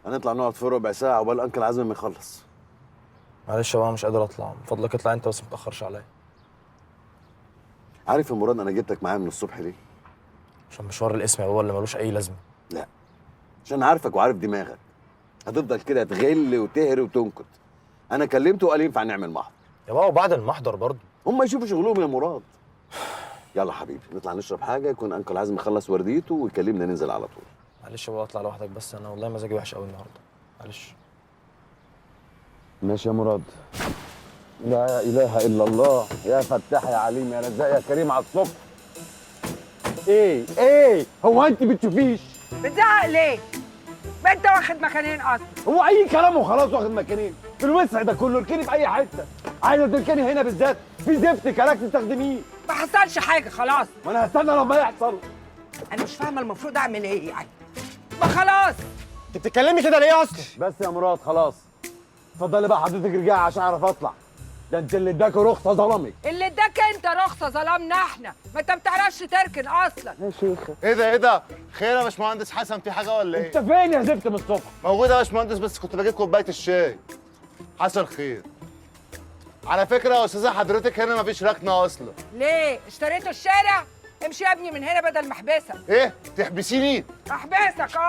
هنطلع نقعد في ربع ساعه عقبال انكل عزمي ما يخلص. معلش يا بابا مش قادر اطلع، من فضلك اطلع انت بس متاخرش عليا. عارف يا مراد انا جبتك معايا من الصبح ليه؟ عشان مشوار الاسم يا بابا اللي ملوش اي لازمه. لا، عشان عارفك وعارف دماغك. هتفضل كده تغل وتهري وتنكت. انا كلمته وقال ينفع نعمل محضر. يا بابا بعد المحضر برضه. هم يشوفوا شغلهم يا مراد. يلا حبيبي نطلع نشرب حاجه يكون انكل عازم يخلص ورديته ويكلمنا ننزل على طول. معلش يا بابا اطلع لوحدك بس انا والله مزاجي وحش قوي النهارده. معلش. ماشي يا مراد. لا اله الا الله، يا فتاح يا عليم يا رزاق يا كريم على الصبح. ايه هو انت بتشوفيش؟ بتزعق ليه؟ ما انت واخد مكانين اصلا. هو اي كلام وخلاص واخد مكانين في الوسع ده كله. اركني في اي حته، عايزه تركني هنا بالذات في زفت كلاك تستخدميه. ما حصلش حاجه خلاص. وانا هستنى لما يحصل. انا مش فاهمه المفروض اعمل ايه يعني. ما خلاص. انت بتتكلمي كده ليه اصلا؟ بس يا مراد خلاص. اتفضلي بقى حضرتك ارجعي عشان اعرف اطلع. ده انت اللي اداك رخصه ظلمك. اللي اداك انت رخصه ظلمنا احنا، ما انت ما بتعرفش تركن اصلا. يا شيخ ايه ده؟ خير يا باشمهندس حسن، في حاجه ولا ايه؟ انت فين يا زفت من الصبح؟ موجود يا باشمهندس، بس كنت بجيب كوبايه الشاي. حصل خير. على فكره يا استاذه حضرتك هنا مفيش ركنه اصلا. ليه؟ اشتريته الشارع؟ امشي يا ابني من هنا بدل ما احبسك. ايه؟ تحبسيني؟ احبسك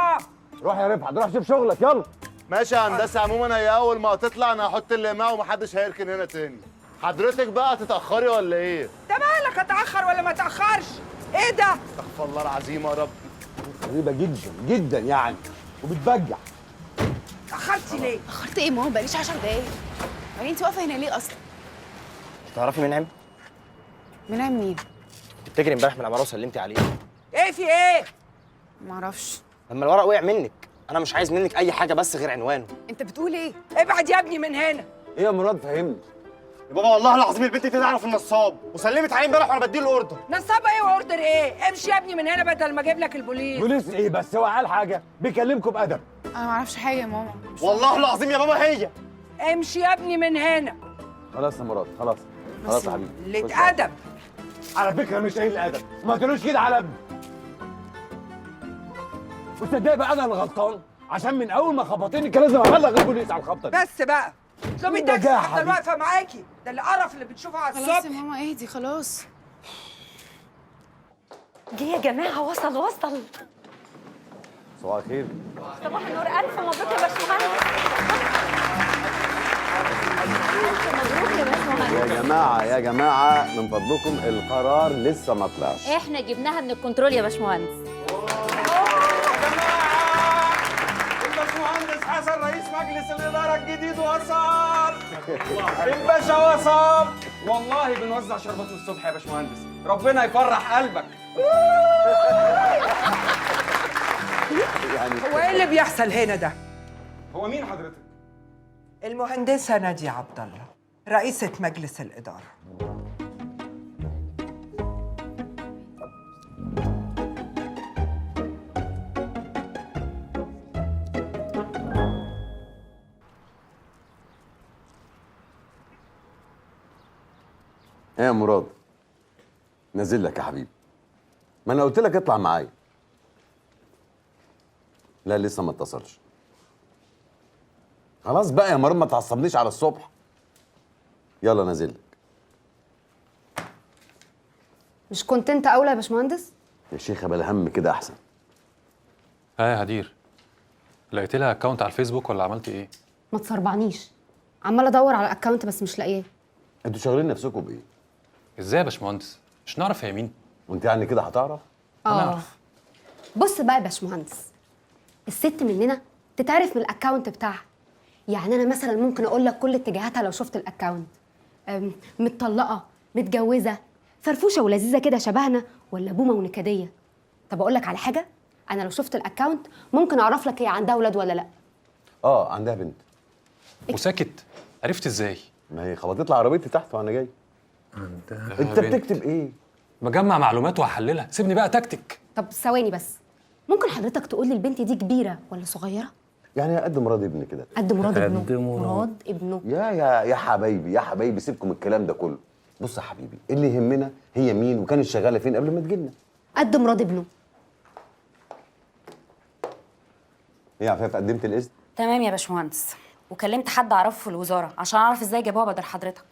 روح يا رفعت روح شوف شغلك يلا. ماشي يا هندسه، عموما هي اول ما هتطلع انا هحط اللي معاه ومحدش هيركن هنا تاني. حضرتك بقى هتتاخري ولا ايه؟ انت مالك اتاخر ولا ما اتاخرش؟ ايه ده؟ استغفر الله العظيم يا رب. غريبه جدا جدا يعني وبتبجع. اتاخرتي ليه؟ اخرت ايه ماما؟ بقاليش 10 دقايق. يعني انت واقفه هنا ليه اصلا؟ تعرفي منعم؟ منعم مين؟ كنت بتجري امبارح من العماره وسلمتي عليه. ايه في ايه؟ معرفش. لما الورق وقع منك انا مش عايز منك اي حاجه بس غير عنوانه. انت بتقول ايه؟ ابعد يا ابني من هنا. ايه يا مراد فهمني. يا بابا والله العظيم البنت دي تعرف النصاب وسلمت عليه امبارح وانا بديله الاوردر. نصاب ايه واوردر ايه؟ امشي يا ابني من هنا بدل ما اجيب لك البوليس. بوليس ايه بس؟ هو قال حاجه بيكلمكم بادب. انا معرفش حاجه يا ماما. والله العظيم يا بابا هي. امشي يا ابني من هنا. خلاص يا مراد خلاص. خلاص يا حبيبي. قلة ادب. على فكره مش قليل الادب، ما تقولوش كده على ابني. وتصدق بقى انا اللي غلطان، عشان من اول ما خبطتني كان لازم ابلغ البوليس على الخبطه دي. بس بقى اطلبي ده تاكسي جه يا حتى حبيبي. واقفه معاكي. ده اللي قرف اللي بتشوفه على خلاص يا الصبح. ماما اهدي خلاص. جه يا جماعة، وصل. صباح الخير. صباح النور، ألف مبروك يا باشمهندس. ألف مبروك يا باشمهندس. يا جماعه من فضلكم القرار لسه ما طلعش. احنا جبناها من الكنترول يا باشمهندس. الباشمهندس حسن رئيس مجلس الإدارة الجديد وصل. الباشا وصل. والله بنوزع شربات من الصبح يا باشمهندس، ربنا يفرح قلبك. يعني هو ايه اللي بيحصل هنا ده؟ هو مين حضرتك؟ المهندسه ناديه عبد الله، رئيسه مجلس الاداره. ايه يا مراد؟ نازل لك يا حبيبي. ما انا قلت لك اطلع معايا. لا لسه ما اتصلش. خلاص بقى يا مراد ما تعصبنيش على الصبح. يلا نازل لك. مش كنت انت اولى يا باشمهندس؟ يا شيخه بلا هم كده احسن. يا هدير، لقيت لها اكونت على الفيسبوك ولا عملتي ايه؟ ما تصربعنيش، عماله ادور على الاكونت بس مش لاقياه. انتوا شغالين نفسكم بايه؟ ازاي يا باشمهندس؟ مش نعرف هي مين؟ وانت يعني كده هتعرف؟ هنعرف. بص بقى يا باشمهندس، الست مننا تتعرف من الاكونت بتاعها. يعني انا مثلا ممكن اقول لك كل اتجاهاتها لو شفت الاكونت. متطلقه، متجوزه، فرفوشه ولذيذه كده شبهنا، ولا بومه ونكديه. طب اقول لك على حاجه، انا لو شفت الاكونت ممكن اعرف لك هي عندها اولاد ولا لا. عندها بنت. وساكت؟ عرفت ازاي؟ ما هي خبطت لي عربيتي تحت وانا جاي. انت بتكتب ايه؟ بجمع معلومات وهحللها، سيبني بقى تكتك. طب ثواني بس، ممكن حضرتك تقول لي البنت دي كبيره ولا صغيره؟ يعني قد مراد ابني كده. قد مراد ابنه. مراد ابنه. يا حبايبي يا حبايبي سيبكم الكلام ده كله. بص يا حبيبي، اللي يهمنا هي مين وكانت شغاله فين قبل ما تجيلنا. قد مراد ابنه. ايه يا عفاف قدمت الاذن؟ تمام يا باشمهندس، وكلمت حد اعرفه في الوزاره عشان اعرف ازاي جابوها بدل حضرتك.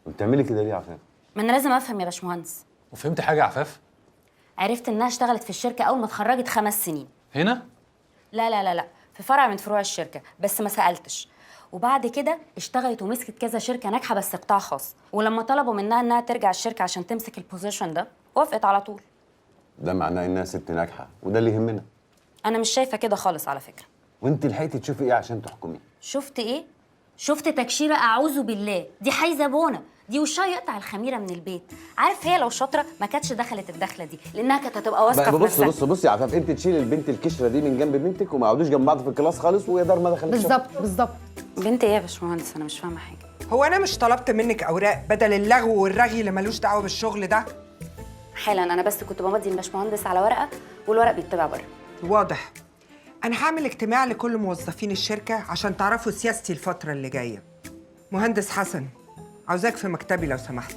بتعملي كده ليه يا عفاف؟ ما انا لازم افهم يا باشمهندس. وفهمت حاجه يا عفاف؟ عرفت انها اشتغلت في الشركه اول ما اتخرجت 5 سنين. هنا؟ لا لا لا لا، في فرع من فروع الشركه، بس ما سالتش. وبعد كده اشتغلت ومسكت كذا شركه ناجحه بس قطاع خاص، ولما طلبوا منها انها ترجع الشركه عشان تمسك البوزيشن ده وافقت على طول. ده معناه انها ست ناجحه وده اللي يهمنا. انا مش شايفه كده خالص على فكره. وانت لحقتي تشوفي ايه عشان تحكمي؟ شفت ايه؟ شفت تكشيره اعوذ بالله، دي حايزه بونه، دي وشها يقطع الخميره من البيت. عارف هي لو شاطره ما كانتش دخلت الدخله دي، لانها كانت هتبقى واثقه في بص نفسها. بص بص يا عفاف، انت تشيل البنت الكشره دي من جنب بنتك وما يقعدوش جنب بعض في الكلاس خالص، ويا دار ما دخلت بالظبط بالظبط. بنت ايه يا باشمهندس؟ انا مش فاهمه حاجه. هو انا مش طلبت منك اوراق بدل اللغو والرغي اللي ملوش دعوه بالشغل ده؟ حالا انا بس كنت بمضي الباشمهندس على ورقه والورق بيتبع بره. واضح. انا هعمل اجتماع لكل موظفين الشركه عشان تعرفوا سياستي الفتره اللي جايه. مهندس حسن، عاوزاك في مكتبي لو سمحت.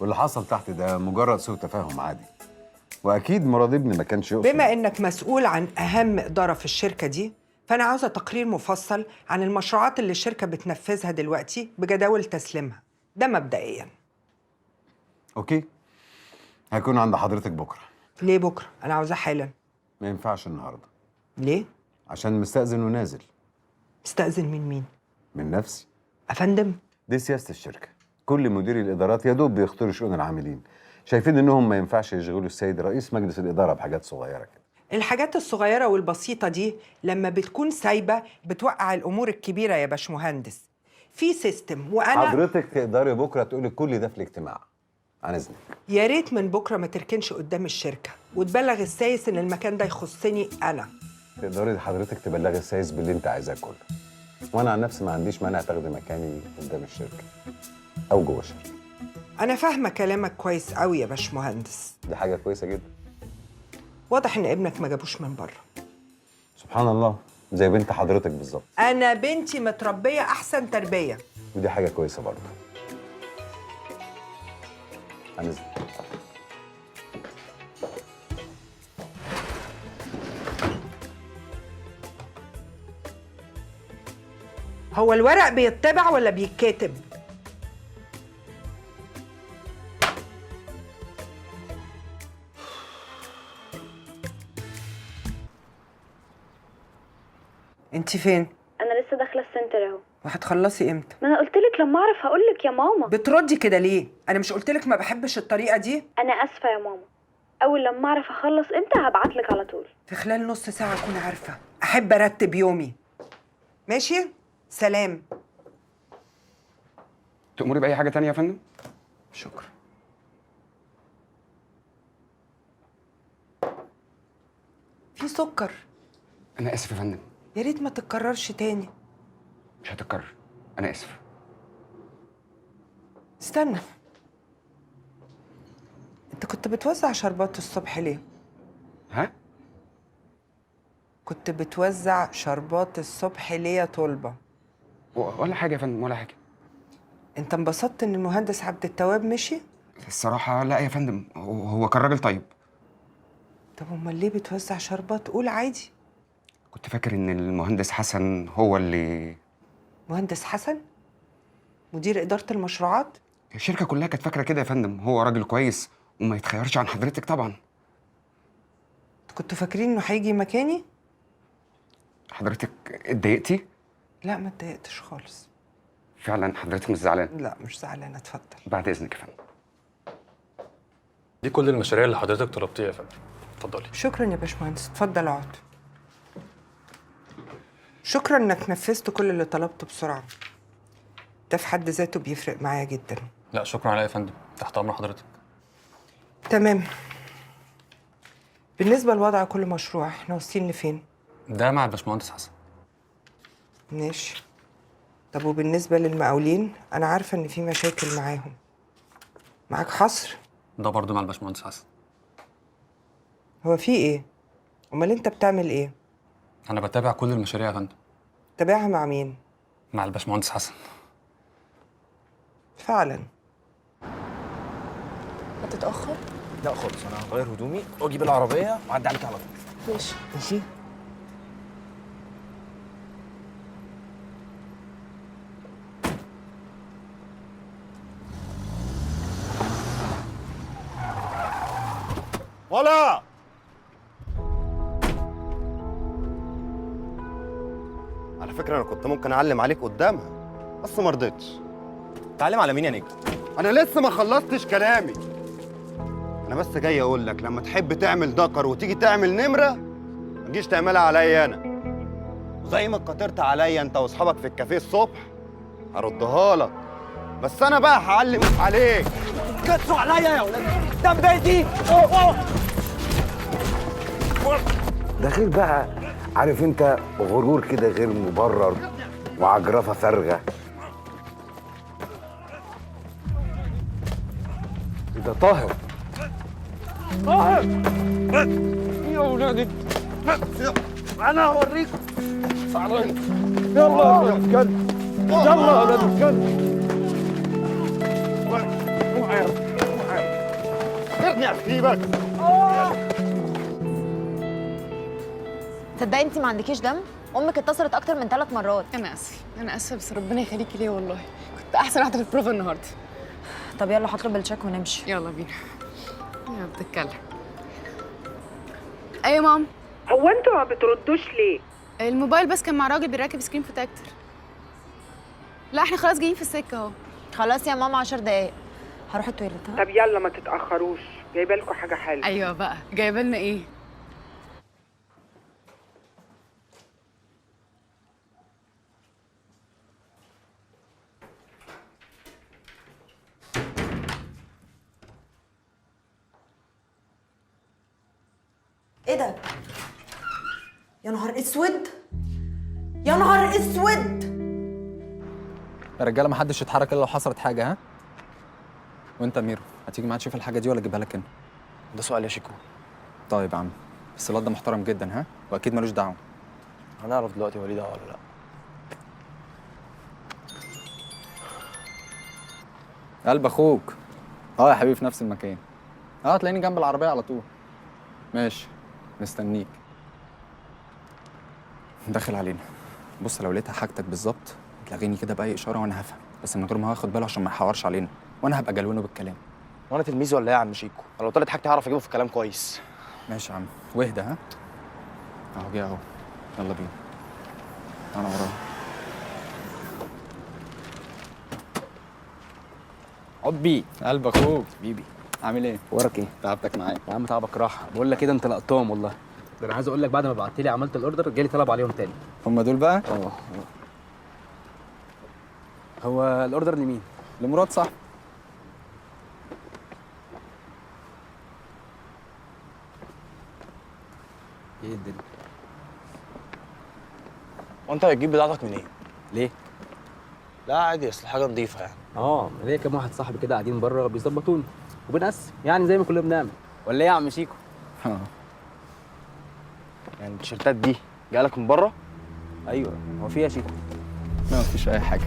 واللي حصل تحت ده مجرد سوء تفاهم عادي، واكيد مراد ابني ما كانش يقصد. بما انك مسؤول عن اهم اداره في الشركه دي، فانا عاوزه تقرير مفصل عن المشروعات اللي الشركه بتنفذها دلوقتي بجداول تسليمها. ده مبدئيا. اوكي، هيكون عند حضرتك بكره. ليه بكره؟ انا عاوزاه حالا. ما ينفعش النهارده. ليه؟ عشان مستأذن ونازل. استأذن من مين؟ من نفسي. افندم؟ دي سياسه الشركه، كل مديري الادارات يا دوب بيختاروا شؤون العاملين، شايفين انهم ما ينفعش يشغلوا السيد رئيس مجلس الاداره بحاجات صغيره كده. الحاجات الصغيرة والبسيطة دي لما بتكون سايبة بتوقع الأمور الكبيرة يا باشمهندس. في سيستم وأنا حضرتك تقدري بكره تقولي كل ده في الاجتماع. عن اذنك. يا ريت من بكرة ما تركنش قدام الشركة وتبلغ السايس إن المكان ده يخصني أنا. تقدري حضرتك تبلغي السايس باللي انت عايزاه كله، وانا عن نفسي ما عنديش مانع تاخدي مكاني قدام الشركه او جوه الشركه. أنا فاهمة كلامك كويس قوي يا باشمهندس. دي حاجه كويسه جدا. واضح إن ابنك ما جابوش من بره. سبحان الله، زي بنت حضرتك بالظبط. أنا بنتي متربية أحسن تربية. ودي حاجه كويسه برضه. عن اذنك. هو الورق بيتبع ولا بيتكتب؟ انت فين؟ انا لسه داخله السنتر اهو. وهتخلصي امتى؟ ما انا قلت لك لما اعرف هقول لك يا ماما. بتردي كده ليه؟ انا مش قلت لك ما بحبش الطريقه دي؟ انا اسفه يا ماما، اول لما اعرف اخلص امتى هبعت لك على طول. في خلال نص ساعه اكون عارفه. احب ارتب يومي. ماشي؟ سلام. تأمري بأي حاجة تانية يا فندم؟ شكرا. في سكر. أنا آسف يا فندم. يا ريت ما تتكررش تاني. مش هتتكرر. أنا آسف. استنى، انت كنت بتوزع شربات الصبح ليه؟ ها؟ كنت بتوزع شربات الصبح ليه يا طلبة؟ ولا حاجة يا فندم، ولا حاجة. انت انبسطت ان المهندس عبد التواب مشي؟ الصراحة لا يا فندم، هو كان راجل طيب. طب امال ليه بتوزع شربات؟ قول عادي. كنت فاكر إن المهندس حسن هو اللي... مهندس حسن؟ مدير إدارة المشروعات؟ الشركة كلها كانت فاكرة كده يا فندم، هو راجل كويس وما يتخيرش عن حضرتك طبعا. كنتوا فاكرين انه هيجي مكاني؟ حضرتك اتضايقتي؟ لا ما اتضايقتش خالص. فعلا حضرتك مش زعلان؟ لا مش زعلانة، اتفضل. بعد إذنك يا فندم. دي كل المشاريع اللي حضرتك طلبتيها يا فندم. اتفضلي. شكرا يا باشمهندس، اتفضل اقعد. شكرا انك نفذت كل اللي طلبته بسرعة. ده في حد ذاته بيفرق معايا جدا. لا شكرا عليا يا فندم، تحت امر حضرتك. تمام. بالنسبة لوضع كل مشروع احنا واصلين لفين؟ ده مع الباشمهندس حسن. ماشي. طب وبالنسبة للمقاولين أنا عارفة إن في مشاكل معاهم. معاك حصر؟ ده برضه مع الباشمهندس حسن. هو في إيه؟ أمال أنت بتعمل إيه؟ انا بتابع كل المشاريع يا فندم. تابعها مع مين؟ مع الباشمهندس حسن. فعلا. هتتاخر؟ لا خالص، انا هغير هدومي واجيب العربيه واعدي عليك على طول. ماشي. ماشي. ولا على فكره انا كنت ممكن اعلم عليك قدامها بس ما رضيتش. تعلم على مين يا نجم؟ انا لسه ما خلصتش كلامي. انا بس جاي اقول لك لما تحب تعمل دكر وتيجي تعمل نمره ما تجيش تعملها عليا انا. وزي ما اتكترت عليا انت واصحابك في الكافيه الصبح هردها لك، بس انا بقى هعلم عليك. كتروا عليا يا ولاد، ده بدايتي. ده غير بقى، عارف انت، غرور كده غير مبرر وعجرفه فارغه. ده طاهر. طاهر يا ولادي، انا هوريكم. صعبان. يلا يا ولاد الكلب، يلا يا ولاد الكلب. ارجع سيبك. تصدقي انت ما عندكيش دم؟ امك اتصلت اكتر من 3 مرات. انا اسفه بس ربنا يخليكي ليا والله، كنت احسن واحده في البروفا النهارده. طب يلا هطلب الشيك ونمشي. يلا بينا. يا بتتكلم. ايوه مام. هو انتوا ما بتردوش ليه؟ الموبايل بس كان مع راجل بيركب سكرين بروتكتور. لا احنا خلاص جايين في السكه اهو. خلاص يا ماما 10 دقايق هروح التويليت. ها طب يلا ما تتاخروش، جايبه لكم حاجه حلوه. ايوه بقى، جايبه لنا ايه؟ ايه ده؟ يا نهار اسود، يا نهار اسود. يا رجاله محدش يتحرك الا لو حصلت حاجه، ها؟ وانت يا ميرو هتيجي معايا تشوف الحاجه دي ولا اجيبها لك انا؟ ده سؤال يا شيكو. طيب يا عم، بس الواد ده محترم جدا، ها؟ واكيد ملوش دعوه. هنعرف دلوقتي هو ليه دعوه ولا لا. قلب اخوك. اه يا حبيبي، في نفس المكان. اه هتلاقيني جنب العربيه على طول. ماشي، مستنيك. داخل علينا. بص، لو لقيتها حاجتك بالظبط تلاغيني كده باي اشاره وانا هفهم، بس من غير ما هو ياخد باله عشان ما يحورش علينا، وانا هبقى جلونه بالكلام. وانا تلميذ ولا ايه يا عم شيكو؟ انا لو طلعت حاجتي هعرف اجيبه في الكلام كويس. ماشي يا عم، واهدى ها. اهو جه اهو، يلا بينا. انا ورايا. حبي، قلب اخوك بيبي. عامل ايه؟ وراك ايه؟ تعبتك معايا يا عم تعبك راحه، بقول لك كده انت لقطتهم والله. ده انا عايز اقول لك بعد ما بعت لي عملت الاوردر جالي طلب عليهم تاني. هم دول بقى؟ هو الاوردر لمين؟ لمراد صاحبي. ايه الدنيا؟ وانت هتجيب بضاعتك منين؟ ليه؟ لا عادي، اصل حاجه نظيفه يعني. ليا كام واحد صاحبي كده قاعدين بره بيظبطوني وبنقسم، يعني زي ما كلنا بنعمل، ولا ايه يا عم شيكو؟ يعني التيشيرتات دي جايلك من بره؟ ايوه. هو في يا شيكو؟ لا مفيش اي حاجه.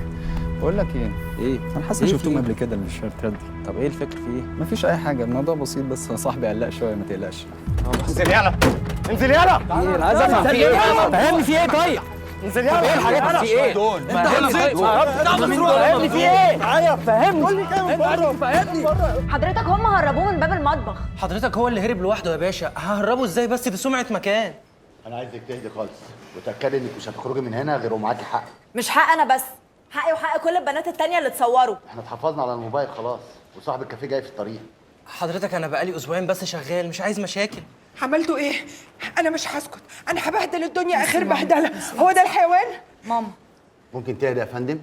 بقول لك ايه؟ انا حاسس إيه شفتهم في؟ قبل كده التيشيرتات دي. طب ايه الفكر في ايه؟ مفيش اي حاجه، الموضوع بسيط بس صاحبي قلق شويه، ما تقلقش. انزل يلا، انزل يلا. ايه؟ انا عايز افهم في ايه؟ فهمني في ايه طيب؟ انزل يلا. ايه الحاجات اللي في ايه؟ دول انت فهمني في ايه؟ معايا، فهمني. قول لي كده من بره. فهمني. حضرتك هم هربوه من باب المطبخ. حضرتك هو اللي هرب لوحده يا باشا، ههربه ازاي بس؟ دي سمعة مكان. انا عايزك تهدي خالص وتاكدي انك مش هتخرجي من هنا غير ومعاكي حق. مش حق انا بس، حقي وحق كل البنات التانية اللي اتصوروا. احنا اتحفظنا على الموبايل خلاص، وصاحب الكافيه جاي في الطريق. حضرتك انا بقالي اسبوعين بس شغال، مش عايز مشاكل. عملتوا ايه؟ انا مش هسكت، انا هبهدل الدنيا اخر بهدله. هو ده الحيوان؟ ماما ممكن تهدي يا فندم؟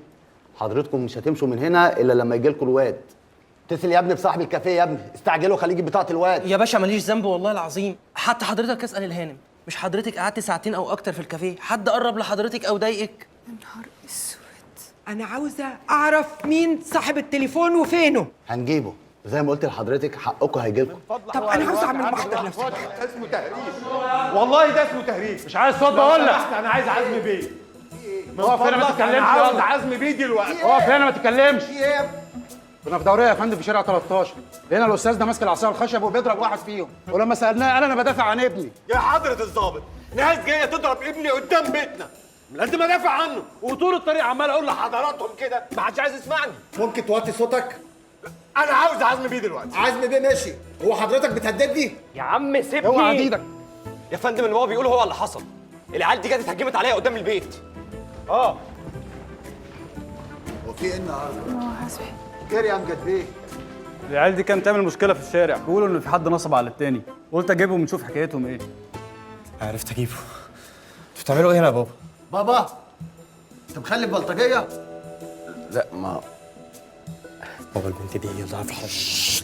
حضرتكم مش هتمشوا من هنا الا لما يجي لكم الواد. اتصل يا ابني بصاحب الكافيه يا ابني، استعجلوا خليه يجيب بطاقه الواد. يا باشا ماليش ذنب والله العظيم، حتى حضرتك اسال الهانم. مش حضرتك قعدت ساعتين او اكتر في الكافيه؟ حد قرب لحضرتك او ضايقك؟ يا نهار اسود، انا عاوزه اعرف مين صاحب التليفون وفينه. هنجيبه زي ما قلت لحضرتك، حقكم هيجي لكم. طب انا عاوزه اعمل محضر لو سمحت. اسمه تهريج والله، ده اسمه تهريج. مش عايز صوت بقول لك، انا عايز عزمي بيه. اقف هنا ما تتكلمش. عاوز عزم بيه دلوقتي. اقف هنا ما تتكلمش. في ايه؟ كنا في دوريه يا فندم في شارع 13. لقينا الاستاذ ده ماسك العصايه الخشب وبيضرب واحد فيهم، ولما سالناه قال انا بدافع عن ابني. يا حضرة الضابط، ناس جايه تضرب ابني قدام بيتنا، لازم ادافع عنه، وطول الطريق عمال اقول لحضراتهم كده، ما حدش عايز يسمعني. ممكن توطي صوتك؟ انا عاوز عزم بيه دلوقتي. عزم بيه ماشي. هو حضرتك بتهددني؟ يا عم سيبني. اوعى ايدك. يا فندم اللي هو بيقول هو اللي حصل. العيال دي جت اتهجمت عليا قدام البيت. هو في ايه النهارده؟ خير يا امجد بيه؟ العيال دي كانت تعمل مشكله في الشارع، بيقولوا ان في حد نصب على التاني، قلت اجيبهم ونشوف حكايتهم ايه. عرفت اجيبه. انتوا بتعملوا ايه هنا يا بابا؟ بابا انت مخلف بلطجيه؟ لا ما بابا البنت دي هي ضعف الحظ.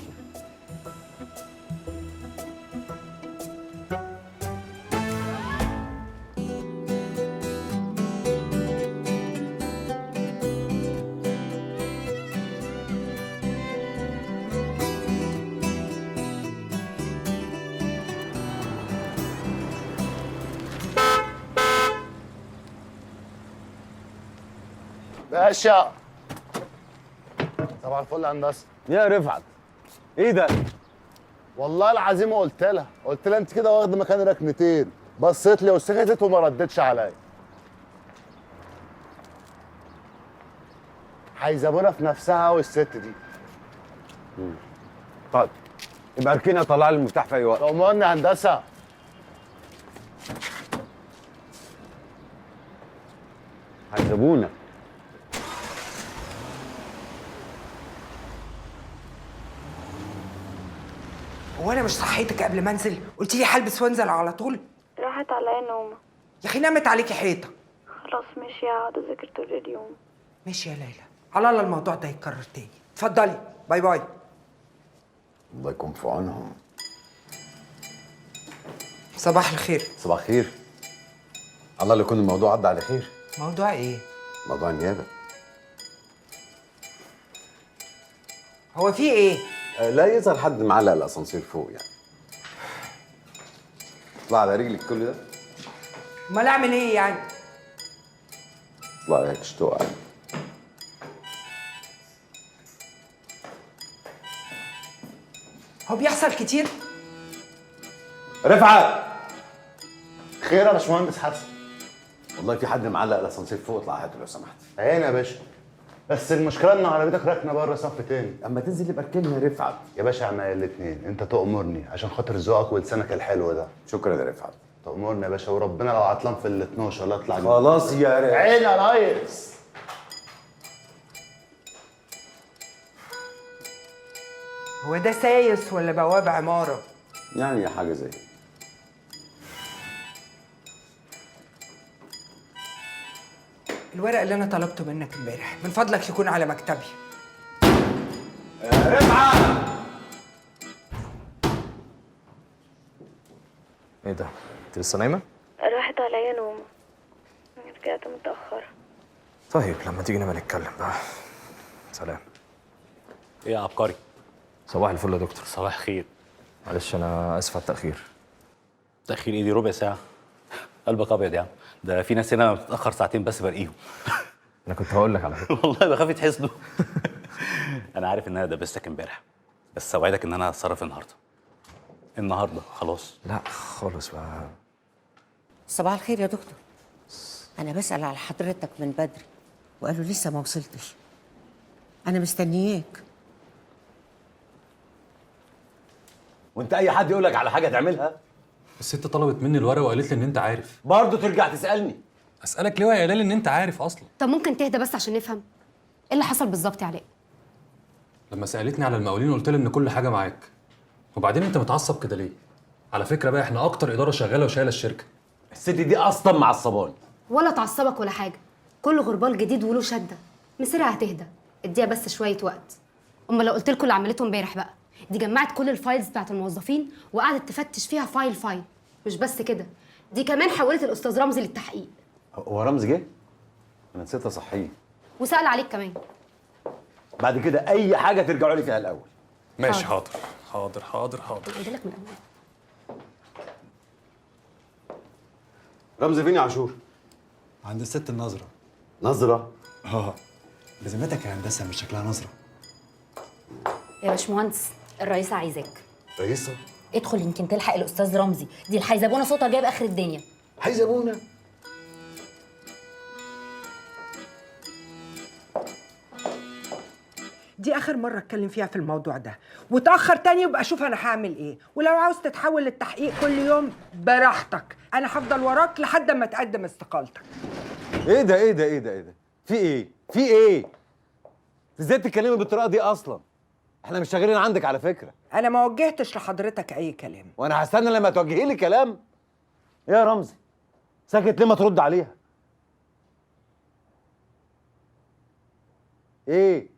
باشا صباح الفل يا هندسه. يا رفعت ايه ده؟ والله العظيم قلت لها انت كده واخده مكان ركنتين، بصيت لي وسكتت وما ردتش عليا. هيزبونها في نفسها والست دي. طيب يبقى اركنها طلع لي المفتاح في اي وقت. طمني يا هندسه. هيسيبونا. هو انا مش صحيتك قبل ما انزل؟ قلت لي هلبس وانزل على طول. راحت عليا نومة. يا اخي نامت عليكي حيطه. خلاص ماشي، هقعد اذاكر طول اليوم. ماشي يا ليلى، على الله الموضوع ده يتكرر تاني. اتفضلي، باي باي. الله يكون في عونهم. صباح الخير. صباح الخير. الله اللي يكون الموضوع عدى على خير. موضوع ايه؟ موضوع النيابه. هو في ايه؟ لا يظهر حد معلق الاسانسير فوق يعني. اطلع على رجلك كل ده. امال اعمل ايه يعني؟ اطلع هيك اشتوق يعني. هو بيحصل كتير؟ رفعت خير يا باشمهندس حسن؟ والله في حد معلق الاسانسير فوق، اطلع هاته لو سمحت. عيني يا باشا، بس المشكله ان عربيتك راكنه بره صف تاني. اما تنزل يبقى اركنها يا رفعت. يا باشا عنا الاثنين، انت تأمرني عشان خاطر ذوقك ولسانك الحلو ده. شكرا يا رفعت. تأمرني يا باشا، وربنا لو عطلان في ال 12 لا اطلع. خلاص يا رفعت. عيني يا ريس. هو ده سايس ولا بواب عماره؟ يعني حاجه زي كده. الورق اللي انا طلبته منك امبارح من فضلك يكون على مكتبي. رفعت ايه ده؟ انت لسه نايمه؟ راحت عليا نومة، رجعت متأخرة. طيب لما تيجي نبقى نتكلم بقى. سلام. ايه يا عبقري؟ صباح الفل يا دكتور. صباح الخير. معلش انا اسف على التاخير. تأخير ايه دي؟ ربع ساعة؟ قلبك ابيض يا عم، ده في ناس هنا بتتأخر ساعتين بس برقيهم. انا كنت هقول لك على فكرة. والله بخاف يتحسدوا. انا عارف ان انا دبستك امبارح، بس اوعدك ان انا هتصرف النهارده خلاص. لا خالص بقى. صباح الخير يا دكتور. أنا بسأل على حضرتك من بدري وقالوا لسه ما وصلتش. أنا مستنياك. وانت اي حد يقول لك على حاجه تعملها؟ الست طلبت مني الورقه وقالت لي ان انت عارف. برضه ترجع تسالني؟ اسالك ليه وهي قايله لي ان انت عارف اصلا؟ طب ممكن تهدى بس عشان نفهم ايه اللي حصل بالظبط يا علاء؟ لما سالتني على المقاولين قلت لها ان كل حاجه معاك. وبعدين انت متعصب كده ليه؟ على فكره بقى احنا اكتر اداره شغاله وشايله الشركه. الست دي اصلا معصباني. ولا تعصبك ولا حاجه، كل غربال جديد وله شده، مصيرها هتهدى، اديها بس شويه وقت. امال لو قلت لكم اللي عملته امبارح بقى، دي جمعت كل الفايلز بتاعت الموظفين وقعدت تفتش فيها فايل فايل. مش بس كده، دي كمان حولت الاستاذ رمزي للتحقيق. هو رمزي جه؟ انا نسيت اصحيه. وسأل عليك كمان. بعد كده اي حاجه ترجعوا لي فيها الاول. ماشي حاضر حاضر حاضر حاضر. قلت لك من الاول. رمزي فين يا عاشور؟ عند الست النظرة. نظرة؟ اه بذمتك يا هندسة مش شكلها نظرة. يا باشمهندس الرئيسة عايزاك. رئيسة؟ ادخل يمكن تلحق الأستاذ رمزي، دي الحيزبونة صوتها جايب آخر الدنيا. حيزبونة؟ دي آخر مرة اتكلم فيها في الموضوع ده، وتأخر تاني يبقى اشوف انا هعمل ايه، ولو عاوز تتحول للتحقيق كل يوم براحتك، انا هفضل وراك لحد ما تقدم استقالتك. ايه ده ايه ده ايه ده ايه ده؟ في ايه؟ في ايه؟ ازاي تتكلمي بالطريقة دي اصلا؟ احنا مش شغالين عندك على فكرة. انا ما وجهتش لحضرتك اي كلام. وانا هستنى لما توجهي لي كلام؟ ايه يا رمزي؟ ساكت ليه ما ترد عليها؟ ايه؟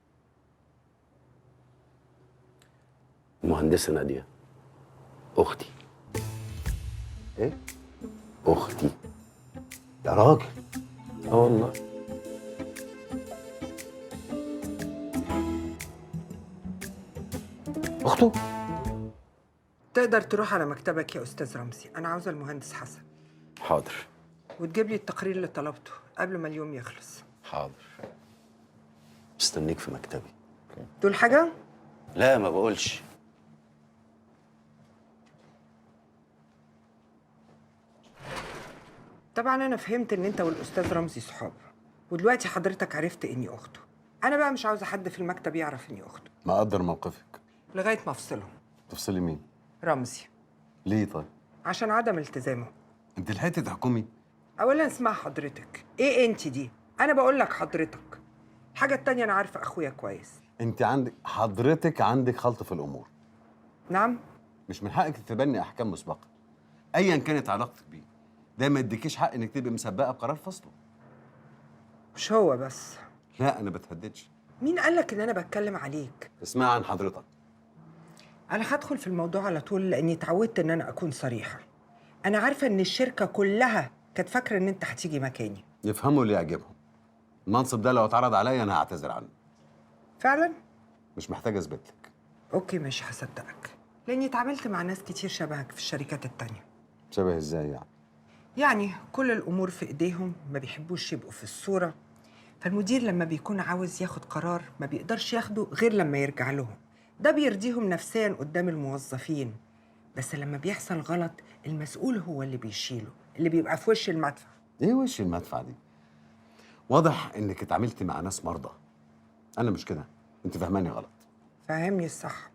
المهندسة نادية أختي. ايه؟ أختي. يا راجل. اه والله. اخته؟ تقدر تروح على مكتبك يا استاذ رمزي، انا عاوزه المهندس حسن. حاضر. وتجيب لي التقرير اللي طلبته قبل ما اليوم يخلص. حاضر. مستنيك في مكتبي. تقول حاجه؟ لا ما بقولش. طبعا انا فهمت ان انت والاستاذ رمزي صحاب، ودلوقتي حضرتك عرفت اني اخته. انا بقى مش عاوزه حد في المكتب يعرف اني اخته ما اقدر موقفك. لغايه ما افصلهم. تفصلي مين؟ رمزي. ليه طيب؟ عشان عدم التزامه. انت لحقتي تحكمي؟ اولا اسمع حضرتك، ايه انت دي؟ انا بقول لك حضرتك. الحاجه التانية انا عارفه اخويا كويس. انت حضرتك عندك خلط في الامور. نعم؟ مش من حقك تتبني احكام مسبقه ايا كانت علاقتك بيه. ده ما يديكيش حق انك تبقي مسبقه بقرار فصله. مش هو بس. لا انا بتهددش. مين قالك ان انا بتكلم عليك؟ اسمعي عن حضرتك. انا هدخل في الموضوع على طول لاني اتعودت ان انا اكون صريحه. انا عارفه ان الشركه كلها كانت فاكره ان انت هتيجي مكاني. يفهموا اللي يعجبهم. المنصب ده لو اتعرض عليا انا هعتذر عنه. فعلا؟ مش محتاج اثبت لك. اوكي مش هصدقك، لاني اتعاملت مع ناس كتير شبهك في الشركات التانية. شبه ازاي يعني؟ يعني كل الامور في ايديهم، ما بيحبوش يبقوا في الصوره، فالمدير لما بيكون عاوز ياخد قرار ما بيقدرش ياخده غير لما يرجع لهم. ده بيرضيهم نفسيا قدام الموظفين، بس لما بيحصل غلط المسؤول هو اللي بيشيله، اللي بيبقى في وش المدفع. ايه وش المدفع دي؟ واضح انك اتعاملتي مع ناس مرضى. انا مش كده، انت فاهماني غلط. فاهمني الصح.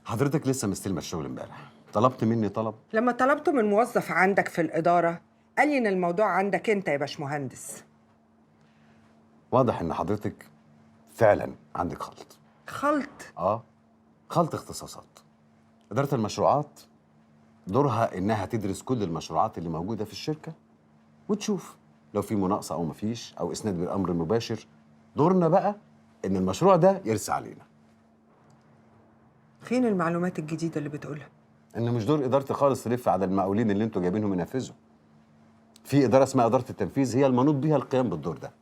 حضرتك لسه مستلمه الشغل امبارح، طلبت مني طلب. لما طلبته من موظف عندك في الاداره قال لي ان الموضوع عندك انت يا باشمهندس. واضح ان حضرتك فعلا عندك خلط. خلط؟ خلط اختصاصات. اداره المشروعات دورها انها تدرس كل المشروعات اللي موجوده في الشركه وتشوف لو في مناقصه او مفيش او اسناد بالامر المباشر. دورنا بقى ان المشروع ده يرسى علينا. فين المعلومات الجديده اللي بتقولها؟ ان مش دور ادارتي خالص تلف على المقاولين اللي انتوا جايبينهم ينفذوا. في اداره اسمها اداره التنفيذ هي المنوط بيها القيام بالدور ده.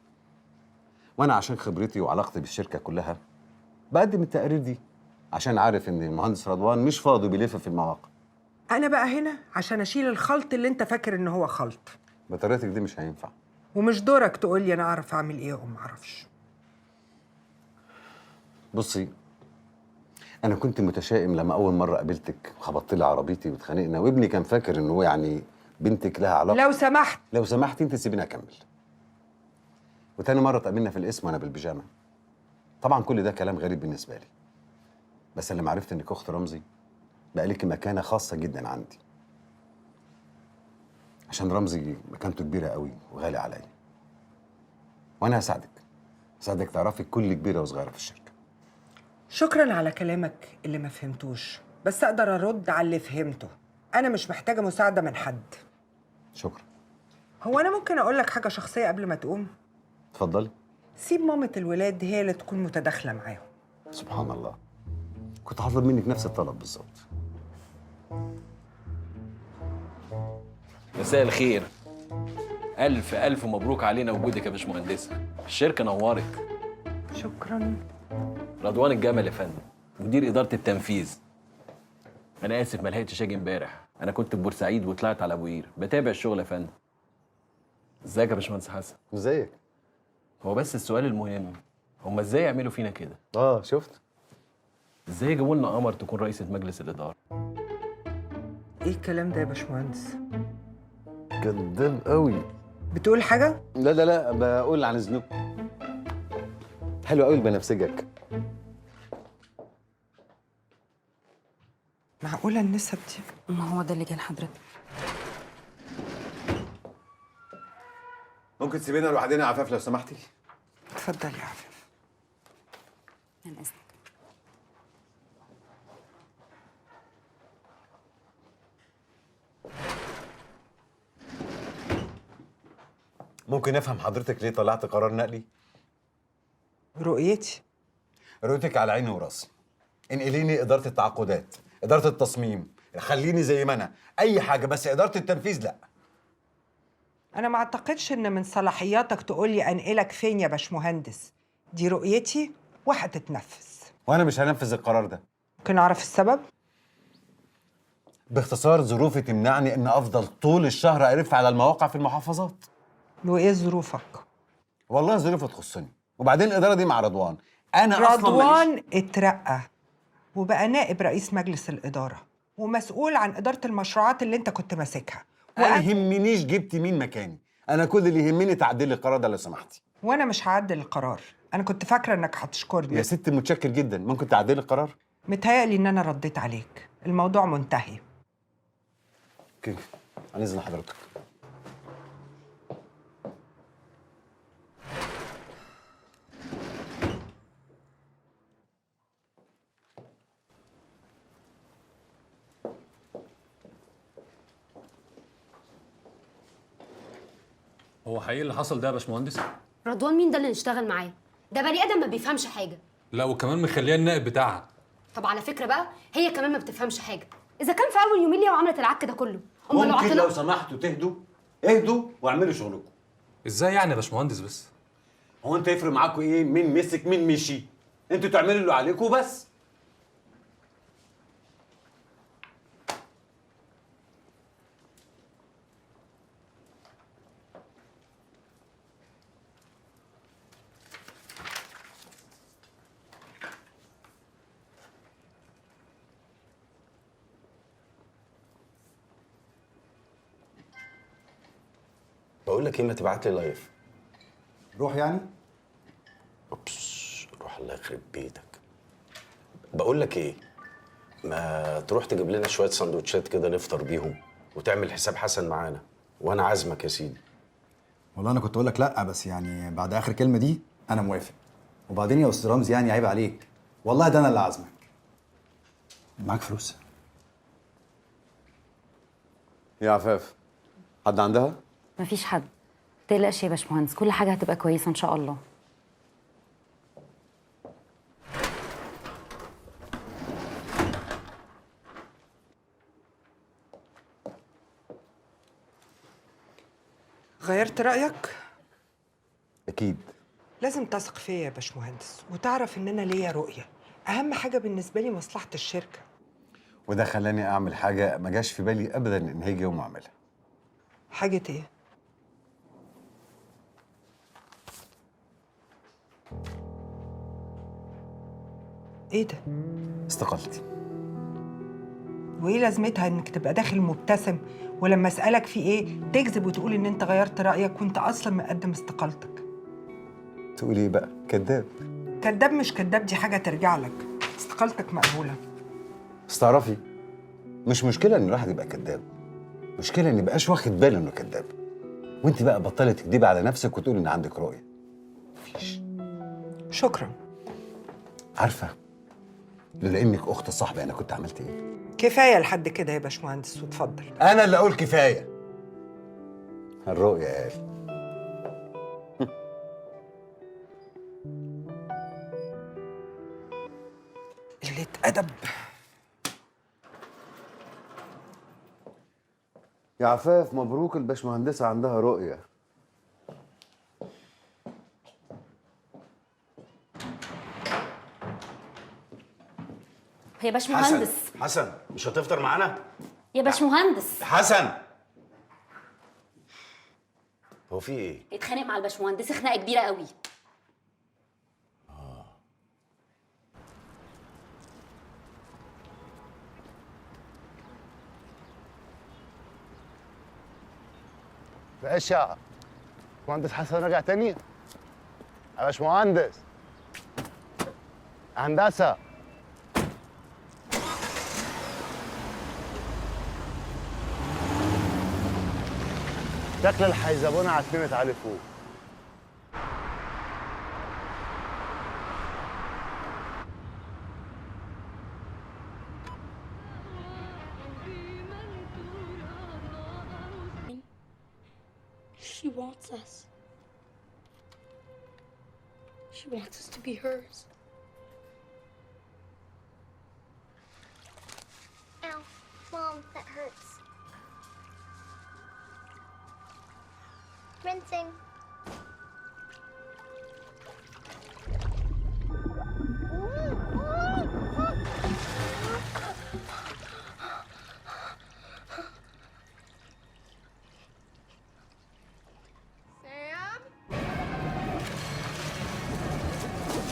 وانا عشان خبرتي وعلاقتي بالشركه كلها بقدم التقارير دي عشان عارف ان المهندس رضوان مش فاضي بيلف في المواقع. انا بقى هنا عشان اشيل الخلط اللي انت فاكر ان هو خلط. بطريقتك دي مش هينفع. ومش دورك تقول لي انا اعرف اعمل ايه وما اعرفش. بصي، انا كنت متشائم لما اول مره قابلتك وخبطت لي عربيتي واتخانقنا، وابني كان فاكر ان هو يعني بنتك لها علاقه. لو سمحت انت سيبيني اكمل. وتاني مره اتقابلنا في القسم وانا بالبيجامه. طبعا كل ده كلام غريب بالنسبه لي، بس لما عرفت انك اخت رمزي بقى لك مكانه خاصه جدا عندي، عشان رمزي مكانته كبيره قوي وغالي عليا. وانا هساعدك تعرفي كل كبيره وصغيره في الشركه. شكرا على كلامك اللي ما فهمتوش، بس اقدر ارد على اللي فهمته. انا مش محتاجه مساعده من حد. شكرا. هو انا ممكن اقول لك حاجه شخصيه قبل ما تقوم؟ اتفضلي. سيب مامة الولاد هي اللي تكون متداخله معاهم. سبحان الله، كنت هطلب منك نفس الطلب بالظبط. مساء الخير. ألف ألف مبروك علينا وجودك يا باشمهندسة. الشركة نورت. شكرا. رضوان الجمل يا فندم، مدير إدارة التنفيذ. أنا آسف ما لحقتش أجي امبارح، أنا كنت في بورسعيد وطلعت على أبو قير بتابع الشغل يا فندم. ازيك يا باشمهندس حسن؟ ازيك؟ هو بس السؤال المهم، هما ازاي يعملوا فينا كده؟ شفت؟ ازاي يجيبوا لنا قمر تكون رئيسة مجلس الإدارة؟ ايه الكلام ده يا باشمهندس؟ كداب قوي. بتقول حاجة؟ لا بقول عن اذنكم. حلو قوي بنفسجك. معقولة النسب دي؟ ما هو ده اللي جه لحضرتك. ممكن تسيبينا لوحدنا يا عفاف لو سمحتي؟ اتفضل يا عفاف. من اذنك. ممكن افهم حضرتك ليه طلعت قرار نقلي؟ رؤيتي. رؤيتك على عيني وراسي. انقليني اداره التعاقدات، اداره التصميم، خليني زي ما انا، اي حاجه بس اداره التنفيذ لا. أنا ما أعتقدش إن من صلاحياتك تقولي أنقلك فين يا باشمهندس. دي رؤيتي وهتتنفذ. وانا مش هنفذ القرار ده. ممكن أعرف السبب؟ باختصار ظروفي تمنعني ان افضل طول الشهر الف على المواقع في المحافظات. وإيه ظروفك؟ والله ظروفي تخصني، وبعدين الاداره دي مع رضوان. انا اصلا رضوان اترقى وبقى نائب رئيس مجلس الإدارة ومسؤول عن إدارة المشروعات اللي أنت كنت ماسكها. ما يهمنيش جبتي مين مكاني، انا كل اللي يهمني تعديل القرار ده لو سمحتي. وأنا مش هعدل القرار، أنا كنت فاكرة إنك هتشكرني. يا ست متشكر جدا، ممكن تعديل القرار؟ متهيألي إن أنا رديت عليك، الموضوع منتهي. اوكي، عن إذن حضرتك. هو حقيقي اللي حصل ده يا باشمهندس؟ رضوان مين ده اللي نشتغل معاه؟ ده بني ادم ما بيفهمش حاجه. لا وكمان مخليها النائب بتاعها. طب على فكره بقى هي كمان ما بتفهمش حاجه. اذا كان في اول يومين ليها وعملت العك ده كله، ممكن لو سمحتوا تهدوا؟ اهدوا واعملوا شغلكم. ازاي يعني يا باشمهندس بس؟ هو انت يفرق معاكم ايه مين مسك مين مشي؟ انتوا تعملوا اللي عليكم بس. بقول لك ايه، ما تبعت لي لايف. روح يعني؟ اوبس، روح الله يخرب بيتك. بقول لك ايه، ما تروح تجيب لنا شويه سندوتشات كده نفطر بيهم وتعمل حساب حسن معانا، وانا عازمك يا سيدي. والله انا كنت اقول لك لا، بس يعني بعد اخر كلمه دي انا موافق. وبعدين يا استاذ رمزي يعني عيب عليك، والله ده انا اللي عازمك. معاك فلوس؟ يا عفاف، حد عندها؟ مفيش حد، متقلقش يا باشمهندس، كل حاجه هتبقى كويسه ان شاء الله. غيرت رأيك؟ اكيد. لازم تثق فيا يا باشمهندس وتعرف ان انا ليا رؤية. اهم حاجة بالنسبة لي مصلحة الشركة. وده خلاني اعمل حاجه ما جاش في بالي ابدا ان هيجي يوم اعملها. حاجة ايه؟ ايه ده؟ استقالتي. وايه لازمتها انك تبقى داخل مبتسم ولما اسالك في ايه تكذب وتقول ان انت غيرت رايك وانت اصلا مقدم استقالتك؟ تقولي ايه بقى؟ كذاب. كذاب مش كذاب دي حاجه ترجع لك. استقالتك مقبوله. بس تعرفي مش مشكله ان الواحد يبقى كذاب، مشكله ان يبقاش واخد باله انه كذاب. وانت بقى بطلي تكدبي على نفسك وتقولي ان عندك رؤيه. مفيش. شكرا. عارفه لولا انك اخت صاحبي انا كنت عملت ايه؟ كفايه لحد كده يا باشمهندس واتفضل. انا اللي اقول كفايه. الرؤيه قال. قلة أدب. يا عفاف مبروك، الباشمهندسة عندها رؤية. يا باشمهندس. حسن مش هتفطر معانا؟ يا باشمهندس. حسن هو في ايه؟ اتخانق مع الباشمهندس خناقه كبيره قوي. باشا مهندس حسن رجع تاني يا باشمهندس. هندسه شكل الحيزبونه عتمت عليه فوق. She wants us. She wants us to be hers. Ow, Mom, that hurts. Rinsing.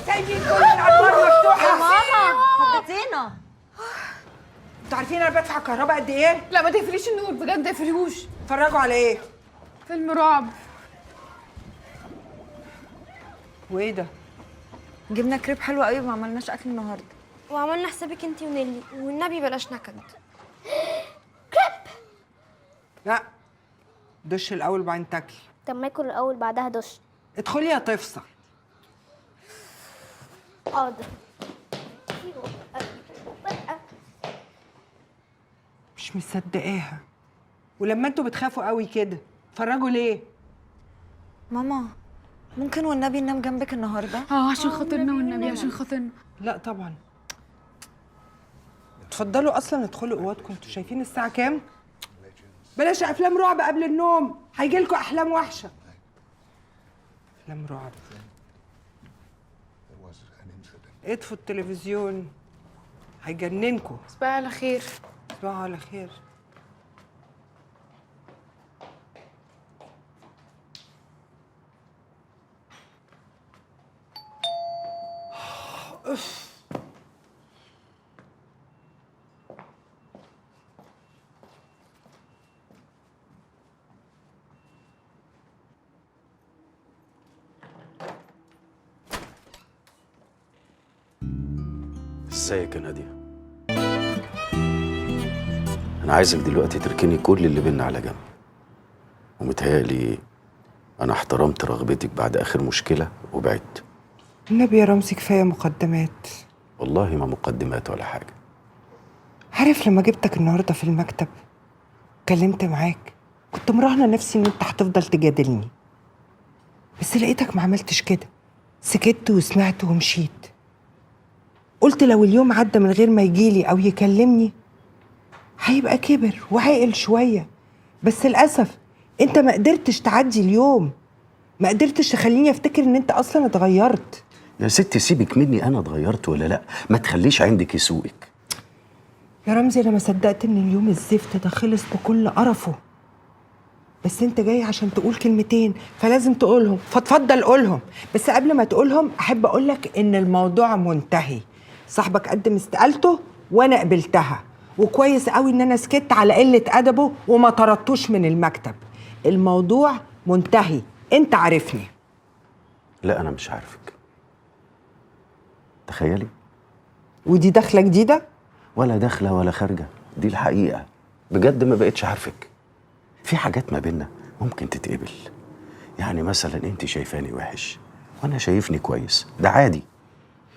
سايبين كل الانوار مفتوحه يا ماما خضتينا. انتوا عارفين انا بدفع كهرباء قد ايه؟ لا ما تقفليش النور بجد، ما تقفليهوش. اتفرجوا على ايه؟ فيلم رعب. وايه ده؟ جبنا كريب حلو قوي وما عملناش اكل النهارده. وعملنا حسابك انتي ونيلي، والنبي بلاش نكد. لا دش الاول وبعدين تاكلي. طب ما اكل الاول بعدها دش. ادخلي يا تفصل. حاضر. مش مصدقاها. ولما انتوا بتخافوا قوي كده اتفرجوا ليه؟ ماما ممكن والنبي ننام جنبك النهارده؟ عشان خاطرنا والنبي، عشان خاطرنا. لا طبعا. اتفضلوا اصلا ادخلوا اوضتكم. انتوا شايفين الساعه كام؟ بلاش افلام رعب قبل النوم، هيجيلكوا احلام وحشه. افلام رعب. اطفوا التلفزيون هيجننكوا. تصبحي على خير. تصبحوا على خير. اف. ازيك يا نادية؟ أنا عايزك دلوقتي تركني كل اللي بينا على جنب. ومتهيألي أنا احترمت رغبتك بعد آخر مشكلة وبعدت. النبي يا رمزي كفايه مقدمات. والله ما مقدمات ولا حاجة. عارف لما جبتك النهارده في المكتب اتكلمت معاك كنت مراهنه نفسي ان انت هتفضل تجادلني، بس لقيتك ما عملتش كده. سكت وسمعت ومشيت. قلت لو اليوم عدى من غير ما يجيلي او يكلمني هيبقى كبر وعقل شويه، بس للاسف انت ما قدرتش تعدي اليوم، ما قدرتش تخليني افتكر ان انت اصلا اتغيرت. يا ستي سيبك مني أنا اتغيرت ولا لأ، ما تخليش عندك يسوقك. يا رمزي انا ما صدقت ان اليوم الزفت ده خلص بكل قرفه، بس انت جاي عشان تقول كلمتين فلازم تقولهم، فاتفضل قولهم. بس قبل ما تقولهم احب اقولك ان الموضوع منتهي. صاحبك قدم استقالته وانا قبلتها، وكويس قوي ان انا سكت على قله ادبه وما طردتوش من المكتب. الموضوع منتهي، انت عارفني. لا أنا مش عارفك. تخيلي. ودي دخله جديده؟ ولا داخله ولا خارجه، دي الحقيقه. بجد ما بقتش عارفك. في حاجات ما بينا ممكن تتقبل، يعني مثلا انت شايفاني وحش وانا شايفني كويس، ده عادي.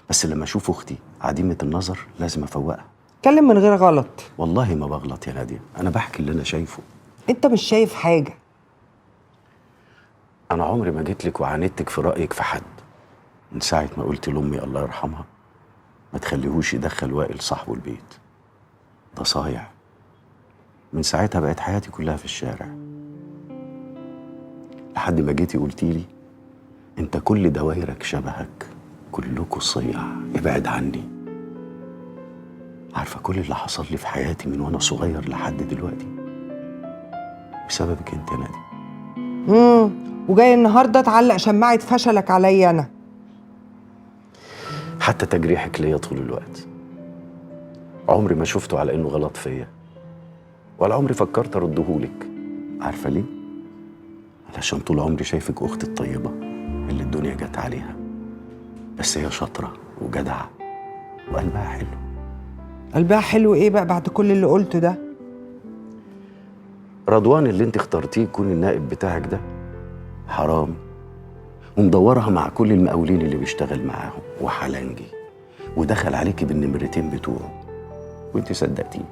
بس لما اشوف اختي عديمه النظر لازم افوقها. اتكلم من غير غلط. والله ما بغلط يا ناديه، انا بحكي اللي انا شايفه. انت مش شايف حاجه. انا عمري ما جيت لك وعاندتك في رايك في حد. من ساعه ما قلت لامي الله يرحمها ما تخليهوش يدخل وائل صاحبه البيت، ده صايع. من ساعتها بقت حياتي كلها في الشارع، لحد ما جيتي قلتيلي انت كل دوايرك شبهك، كلكوا صيع، ابعد عني. عارفه كل اللي حصل لي في حياتي من وانا صغير لحد دلوقتي بسببك انت يا نادي. وجاي النهارده تعلق شماعه فشلك عليا انا. حتى تجريحك ليا طول الوقت عمري ما شفته على انه غلط فيا، ولا عمري فكرت اردهولك. عارفه ليه؟ علشان طول عمري شايفك اختي الطيبه اللي الدنيا جت عليها، بس هي شاطره وجدعه وقلبها حلو. قلبها حلو ايه بقى بعد كل اللي قلته ده؟ رضوان اللي انت اخترتيه يكون النائب بتاعك ده حرامي، ومدورها مع كل المقاولين اللي بيشتغل معاهم وحلنجي، ودخل عليكي بالنمرتين بتوعه وانت صدقتيه.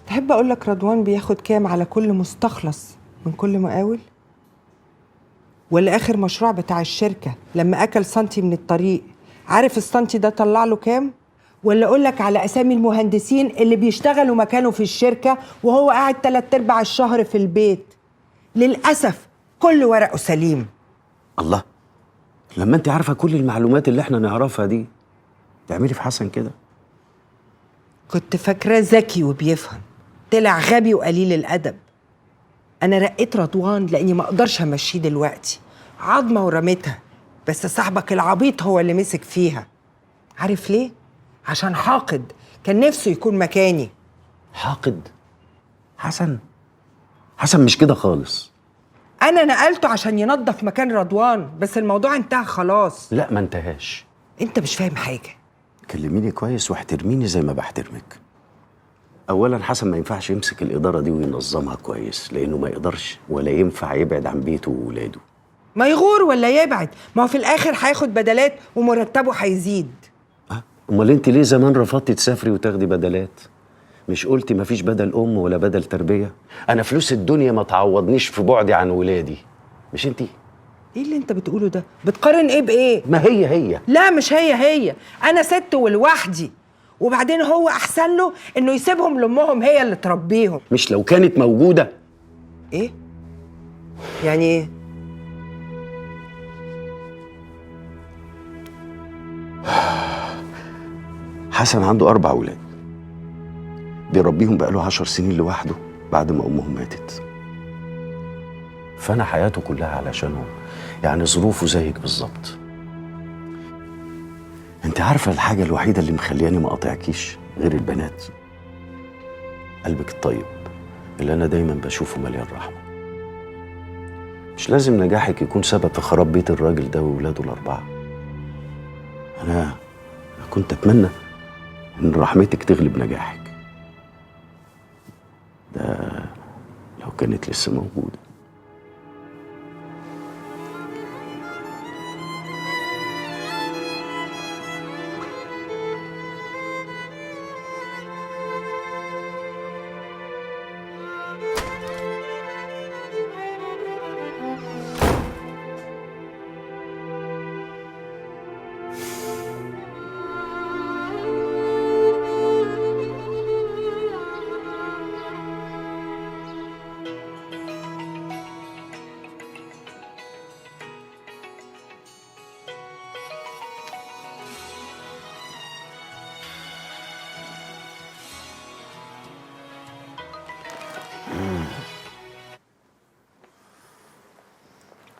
تحب اقول لك رضوان بياخد كام على كل مستخلص من كل مقاول؟ ولا اخر مشروع بتاع الشركه لما اكل سنتي من الطريق، عارف السنتي ده طلع له كام؟ ولا اقول لك على اسامي المهندسين اللي بيشتغلوا مكانه في الشركه وهو قاعد 3/4 الشهر في البيت؟ للاسف كل ورقه سليم. الله، لما انت عارفه كل المعلومات اللي احنا نعرفها دي تعملي في حسن كده؟ كنت فاكراه ذكي وبيفهم، طلع غبي وقليل الادب. انا رقيت رضوان لاني ما اقدرش امشيه دلوقتي، عظمه ورميتها، بس صاحبك العبيط هو اللي مسك فيها. عارف ليه؟ عشان حاقد، كان نفسه يكون مكاني. حاقد؟ حسن مش كده خالص. انا نقلته عشان ينظف مكان رضوان، بس الموضوع انتهى خلاص. لا ما انتهاش. انت مش فاهم حاجه. كلميني كويس واحترميني زي ما بحترمك. اولا حسن ما ينفعش يمسك الاداره دي وينظمها كويس، لانه ما يقدرش ولا ينفع يبعد عن بيته وولاده. ما يغور ولا يبعد، ما هو في الاخر هياخد بدلات ومرتبه هيزيد. امال انت ليه زمان رفضتي تسافري وتاخدي بدلات؟ مش قلتي مفيش بدل ام ولا بدل تربيه؟ انا فلوس الدنيا ما تعوضنيش في بعدي عن ولادي، مش انتي؟ ايه اللي انت بتقوله ده؟ بتقارن ايه بايه؟ ما هي. لا مش هي، انا ست ولوحدي، وبعدين هو احسن له انه يسيبهم لامهم هي اللي تربيهم. مش لو كانت موجوده؟ ايه يعني ايه؟ حسن عنده 4 ولاد بيربيهم بقاله 10 سنين لوحده بعد ما امه ماتت، فانا حياته كلها علشانهم، يعني ظروفه زيك بالظبط. انت عارفه الحاجه الوحيده اللي مخلياني ما اقاطعكيش غير البنات؟ قلبك الطيب اللي انا دايما بشوفه مليان رحمه. مش لازم نجاحك يكون سبب في خراب بيت الراجل ده وولاده ال4. انا كنت اتمنى ان رحمتك تغلب نجاحك، ده لو كانت لسه موجوده.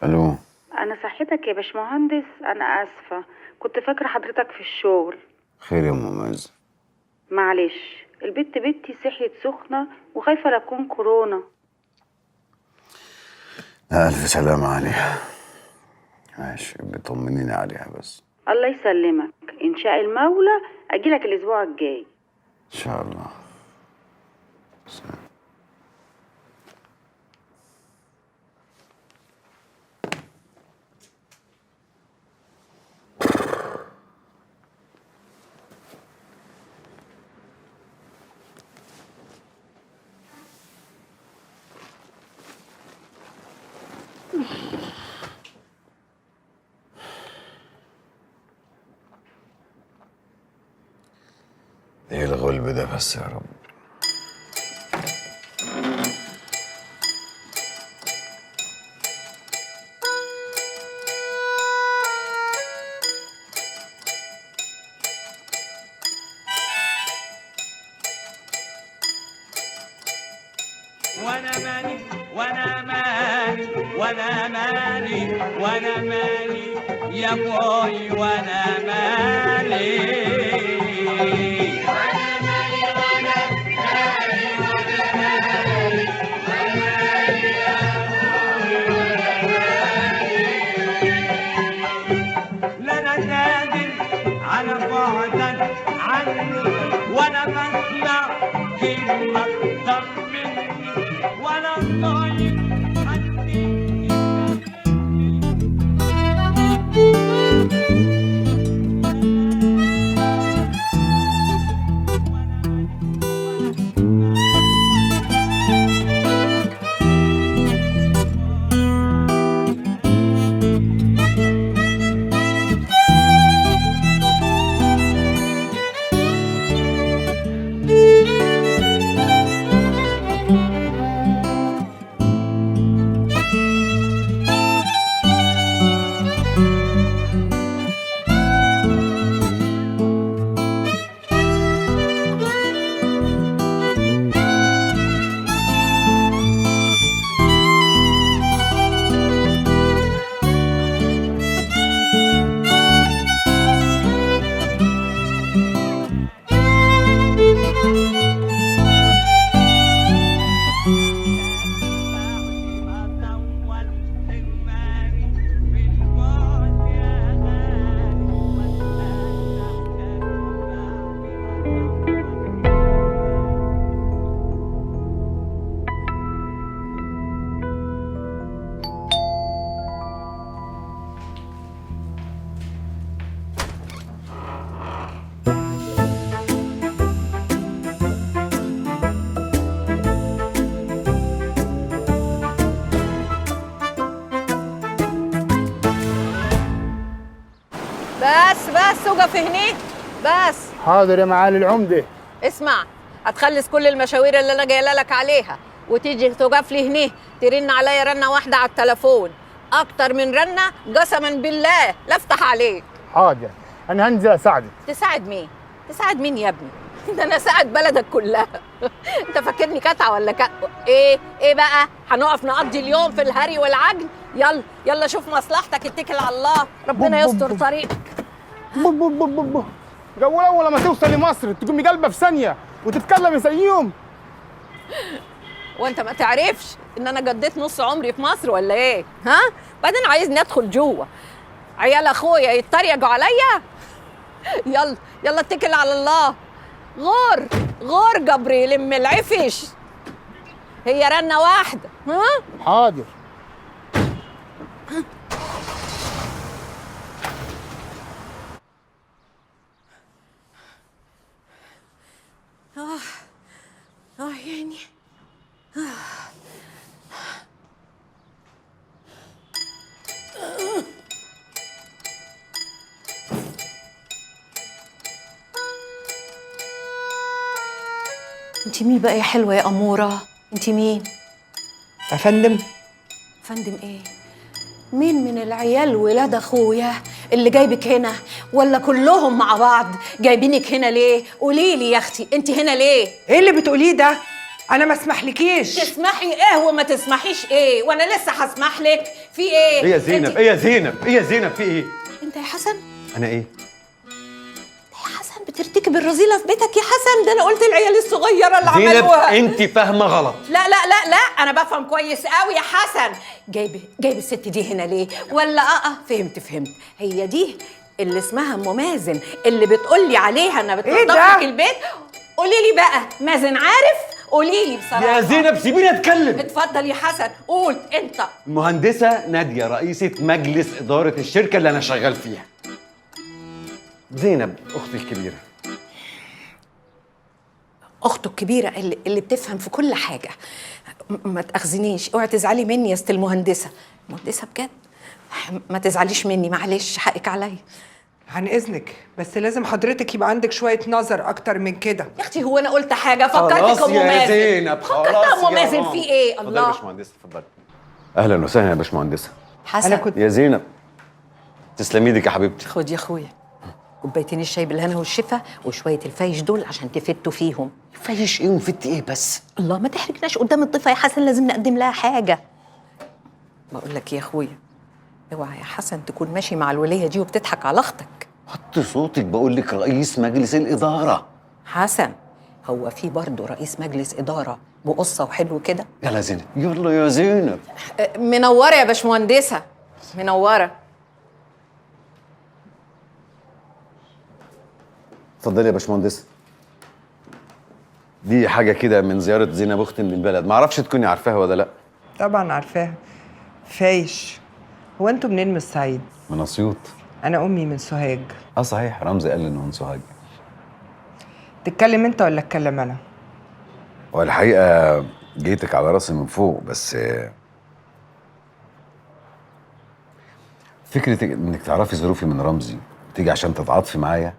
الو. أنا صحتك يا باشمهندس، أنا آسفة، كنت فاكرة حضرتك في الشغل. خير يا ام مازن. معلش، البت بنتي صحيت سخنة وخايفة لا تكون كورونا. ألف سلامة عليها. ماشي، بطمنيني عليها بس. الله يسلمك، إن شاء المولى أجيلك الأسبوع الجاي. إن شاء الله. سلام. ايه الغلب ده بس يا رب. وانا مالي وانا مالي وانا مالي وانا مالي يا بوي وانا مالي لا انا قادر على بعدا عني وانا بسمع كلمة تطمني وانا طايق بس وقف هناك بس. حاضر يا معالي العمده. اسمع، هتخلص كل المشاوير اللي انا جايه لك عليها وتيجي تقف لي هنا ترن عليا رنه واحده على التليفون. اكتر من رنه قسما بالله لا افتح عليك. حاضر، انا هنزل اساعدك. تساعد مين؟ تساعد مين يا ابني؟ ده انا اساعد بلدك كلها. انت فاكرني كتعه ولا ايه بقى؟ هنقف نقضي اليوم في الهري والعجن؟ يلا شوف مصلحتك، اتكل على الله، ربنا يستر طريقك. جو اول لما توصل لمصر تقومي قلبه في ثانيه وتتكلمي زيهم. وانت ما تعرفش ان انا قضيت نص عمري في مصر ولا ايه؟ ها؟ بعدين عايزني ادخل جوه عيال اخويا يتريقوا عليا؟ يلا اتكل على الله. غور جبري لم العفش، هي رنه واحده. ها؟ حاضر. يعني انت مين بقى يا حلوه يا اموره؟ انت مين؟ افندم. فندم ايه؟ مين من العيال ولاد اخويا اللي جايبك هنا؟ ولا كلهم مع بعض جايبينك هنا ليه؟ قولي لي يا اختي، انت هنا ليه؟ ايه اللي بتقوليه ده؟ انا ما اسمحلكيش. تسمحي ايه وما تسمحيش ايه؟ وانا لسه هسمح لك. في ايه؟ ايه يا زينب؟ ايه يا زينب؟ في ايه؟ انت يا حسن؟ انا ايه؟ يا حسن بترتكب الرذيله في بيتك يا حسن؟ ده انا قلت العيال الصغيره اللي عملوها. زينب انت فاهمه غلط. لا انا بفهم كويس قوي يا حسن. جايب الست دي هنا ليه؟ ولا فهمت. هي دي اللي اسمها ام مازن اللي بتقولي عليها انها بتنظف لك البيت؟ قولي لي بقى، مازن عارف؟ قولي لي بصراحه. يا زينب سيبيني اتكلم. اتفضل يا حسن، قول انت. المهندسه ناديه رئيسه مجلس اداره الشركه اللي انا شغال فيها. زينب اختي الكبيره. اخته الكبيره اللي بتفهم في كل حاجه. ما تاخذنيش، اوعي تزعلي مني يا ست المهندسه. مهندسه بجد، ما تزعليش مني، معلش حقك عليا. عن اذنك، بس لازم حضرتك يبقى عندك شويه نظر اكتر من كده. يا اختي هو انا قلت حاجه؟ فكرتك ام مازن. خلاص يا زينب، خلاص ام مازن. في ايه؟ الله. اتفضلي يا باشمهندسه، اتفضلي. اهلا وسهلا يا باشمهندسه. حسن. يا زينب تسلمي ايدك يا حبيبتي. خد يا اخويا كوبايتين الشاي بالهنا والشفا وشويه الفايش دول عشان تفتوا فيهم. فايش ايه ومفت ايه بس؟ الله، ما تحرجناش قدام الضيفه يا حسن، لازم نقدم لها حاجه. بقول لك يا اخويا، اوعى يا حسن تكون ماشي مع الوليه دي وبتضحك على اختك. وطي صوتك، بقول لك رئيس مجلس الاداره. حسن، هو في برضه رئيس مجلس اداره بقصه وحلو كده؟ يلا زينب، يلا يا زينب. منوره يا باشمهندسه، منوره. اتفضلي يا باشمهندس. دي حاجه كده من زياره زينب اختي من البلد، ما اعرفش تكوني عارفاها ولا لا. طبعا عارفاها. فايش. هو انتوا منين من الصعيد؟ من اسيوط. انا امي من سوهاج. صحيح، رمزي قال لي انه من سوهاج. تتكلم انت ولا اتكلم انا؟ هو الحقيقه جيتك على راسي من فوق، بس فكره انك تعرفي ظروفي من رمزي تيجي عشان تتعاطفي معايا،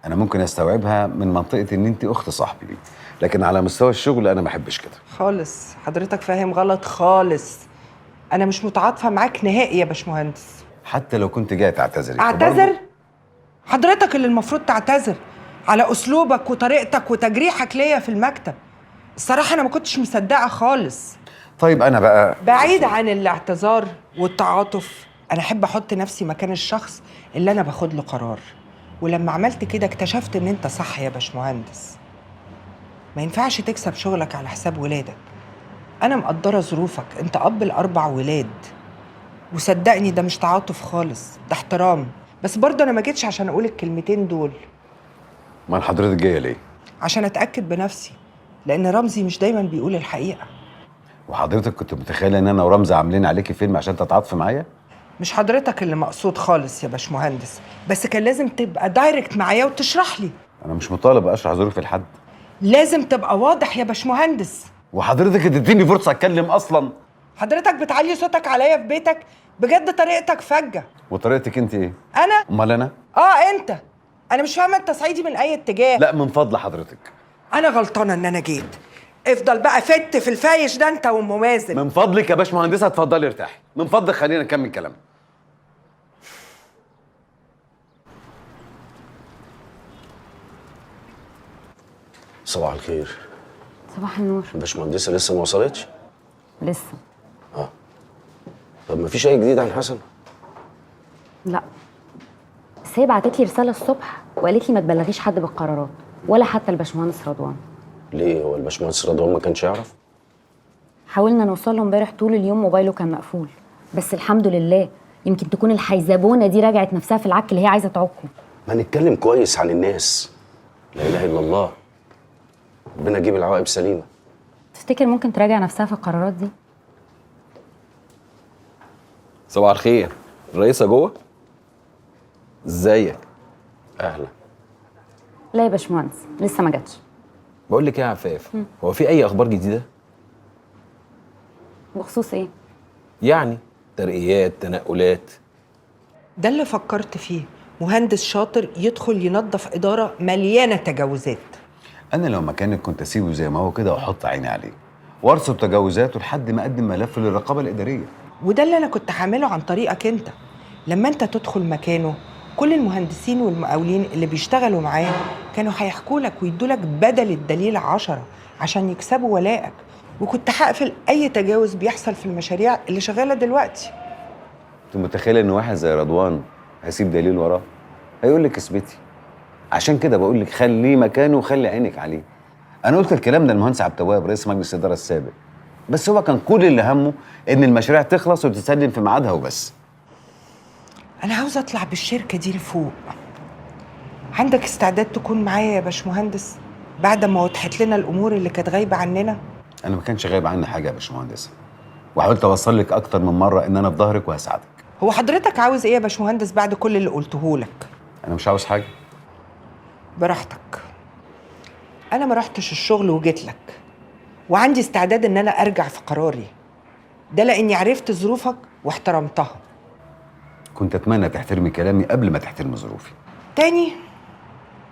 انا ممكن استوعبها من منطقه ان انت اخت صاحبي، لكن على مستوى الشغل انا ما بحبش كده خالص. حضرتك فاهم غلط خالص. انا مش متعاطفه معاك نهائي يا باشمهندس. حتى لو كنت جاي تعتذري. اعتذر؟ حضرتك اللي المفروض تعتذر على اسلوبك وطريقتك وتجريحك ليا في المكتب. الصراحه انا ما كنتش مصدقه خالص. طيب انا بقى بعيد عن الاعتذار والتعاطف، انا احب احط نفسي مكان الشخص اللي انا باخد له قرار، ولما عملت كده اكتشفت ان انت صح يا باشمهندس. ما ينفعش تكسب شغلك على حساب ولادك. انا مقدره ظروفك، انت اب ل4 ولاد، وصدقني ده مش تعاطف خالص، ده احترام. بس برضه انا ما جيتش عشان اقول الكلمتين دول. امال حضرتك جايه ليه؟ عشان اتاكد بنفسي، لان رمزي مش دايما بيقول الحقيقه. وحضرتك كنت متخيله ان انا ورمزي عاملين عليكي فيلم عشان تتعاطفي معايا؟ مش حضرتك اللي مقصود خالص يا باشمهندس، بس كان لازم تبقى دايركت معايا وتشرح لي. انا مش مطالب اشرح ظروفي لحد. لازم تبقى واضح يا باشمهندس. وحضرتك اديتيني فرصه اتكلم اصلا. حضرتك بتعلي صوتك عليا في بيتك، بجد طريقتك فجه. وطريقتك انت ايه؟ انا؟ امال انا؟ انت. انا مش فاهمه انت صعيدي من اي اتجاه. لا من فضل حضرتك. انا غلطانه ان انا جيت. افضل بقى فت في الفايش ده انت وام مازن. من فضلك يا باشمهندسه اتفضلي ارتاحي، من فضلك خلينا نكمل كلامنا. صباح الخير. صباح النور. الباشمهندسه لسه ما وصلتش؟ لسه. طب ما فيش اي جديد عن حسن؟ لا، بس هي بعتت لي رساله الصبح وقالت لي ما تبلغيش حد بالقرارات، ولا حتى الباشمهندس رضوان. ليه؟ هو الباشمهندس رضوان ما كانش يعرف؟ حاولنا نوصل له امبارح طول اليوم، موبايله كان مقفول، بس الحمد لله يمكن تكون الحيزبونه دي راجعت نفسها في العك اللي هي عايزه تعكه. ما نتكلم كويس عن الناس. لا اله الا الله، ربنا يجيب العواقب سليمه. تفتكر ممكن تراجع نفسها في القرارات دي؟ صباح الخير. الرئيسه جوه؟ ازيك؟ اهلا. لا يا باشمهندس، لسه ما جاتش. بقول لك ايه يا عفاف، هو في اي اخبار جديده؟ بخصوص ايه؟ يعني ترقيات، تنقلات. ده اللي فكرت فيه. مهندس شاطر يدخل ينظف اداره مليانه تجاوزات. انا لو مكانك كنت اسيبه زي ما هو كده واحط عيني عليه وارصد تجاوزاته لحد ما اقدم ملف للرقابه الاداريه. وده اللي انا كنت هعمله عن طريقك انت. لما انت تدخل مكانه كل المهندسين والمقاولين اللي بيشتغلوا معاه كانوا هيحكوا لك ويدوا لك بدل الدليل 10 عشان يكسبوا ولائك، وكنت هقفل اي تجاوز بيحصل في المشاريع اللي شغاله دلوقتي. انت متخيله ان واحد زي رضوان هيسيب دليل وراه؟ هيقول لك اثبتي. عشان كده بقول لك خليه مكانه وخلي عينك عليه. انا قلت الكلام ده للمهندس عبد التواب رئيس مجلس الاداره السابق، بس هو كان كل اللي همه ان المشاريع تخلص وتتسلم في ميعادها وبس. انا عاوزه اطلع بالشركه دي لفوق. عندك استعداد تكون معايا يا باشمهندس بعد ما وضحت لنا الامور اللي كانت غايبه عننا؟ انا ما كانش غايب عني حاجه يا باشمهندس، وحاولت اوصل لك اكتر من مره ان انا في ظهرك وهساعدك. هو حضرتك عاوز ايه يا باشمهندس بعد كل اللي قلته لك؟ انا مش عاوز حاجه. براحتك. انا ما رحتش الشغل وجيت لك، وعندي استعداد ان انا ارجع في قراري ده لاني عرفت ظروفك واحترمتها. كنت اتمنى تحترمي كلامي قبل ما تحترمي ظروفي. تاني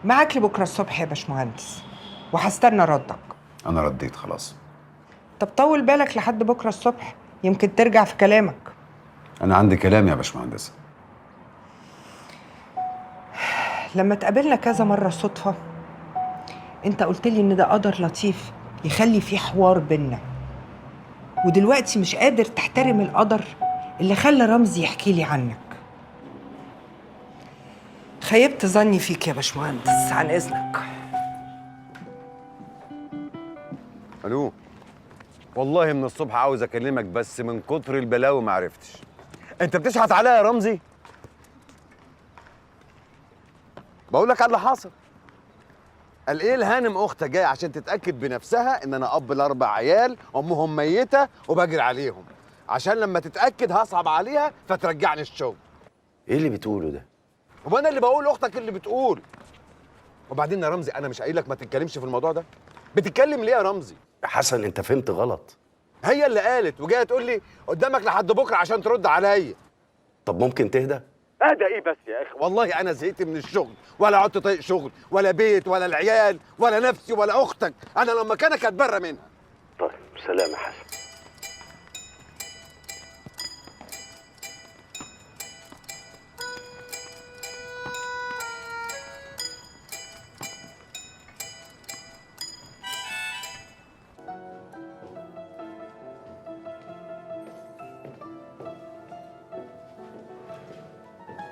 معاك لبكره الصبح يا باشمهندس، وهستنى ردك. انا رديت خلاص. طب طول بالك لحد بكره الصبح، يمكن ترجع في كلامك. انا عندي كلام يا باشمهندس. لما اتقابلنا كذا مره صدفه انت قلت لي ان ده قدر لطيف يخلي فيه حوار بينا. ودلوقتي مش قادر تحترم القدر اللي خلى رمزي يحكي لي عنك. خيبت ظني فيك يا باشمهندس، عن اذنك. الو، والله من الصبح عاوز اكلمك بس من كتر البلاوي ما عرفتش. انت بتشحت عليا يا رمزي؟ بقول لك على اللي حصل. قال ايه الهانم اختها جايه عشان تتاكد بنفسها ان انا اب ل4 عيال امهم ميته وبجري عليهم، عشان لما تتاكد هصعب عليها فترجعني الشغل. ايه اللي بتقوله ده؟ هو انا اللي بقول، اختك اللي بتقول. وبعدين يا رمزي انا مش قايل لك ما تتكلمش في الموضوع ده؟ بتتكلم ليه يا رمزي؟ حسن انت فهمت غلط. هي اللي قالت وجايه تقول لي قدامك لحد بكره عشان ترد عليا. طب ممكن تهدى؟ اهدى ايه بس يا اخي؟ والله انا زهقت من الشغل، ولا عدت طايق شغل ولا بيت ولا العيال ولا نفسي ولا اختك. انا لو مكانك هتبرى منها. طيب سلام يا حسن.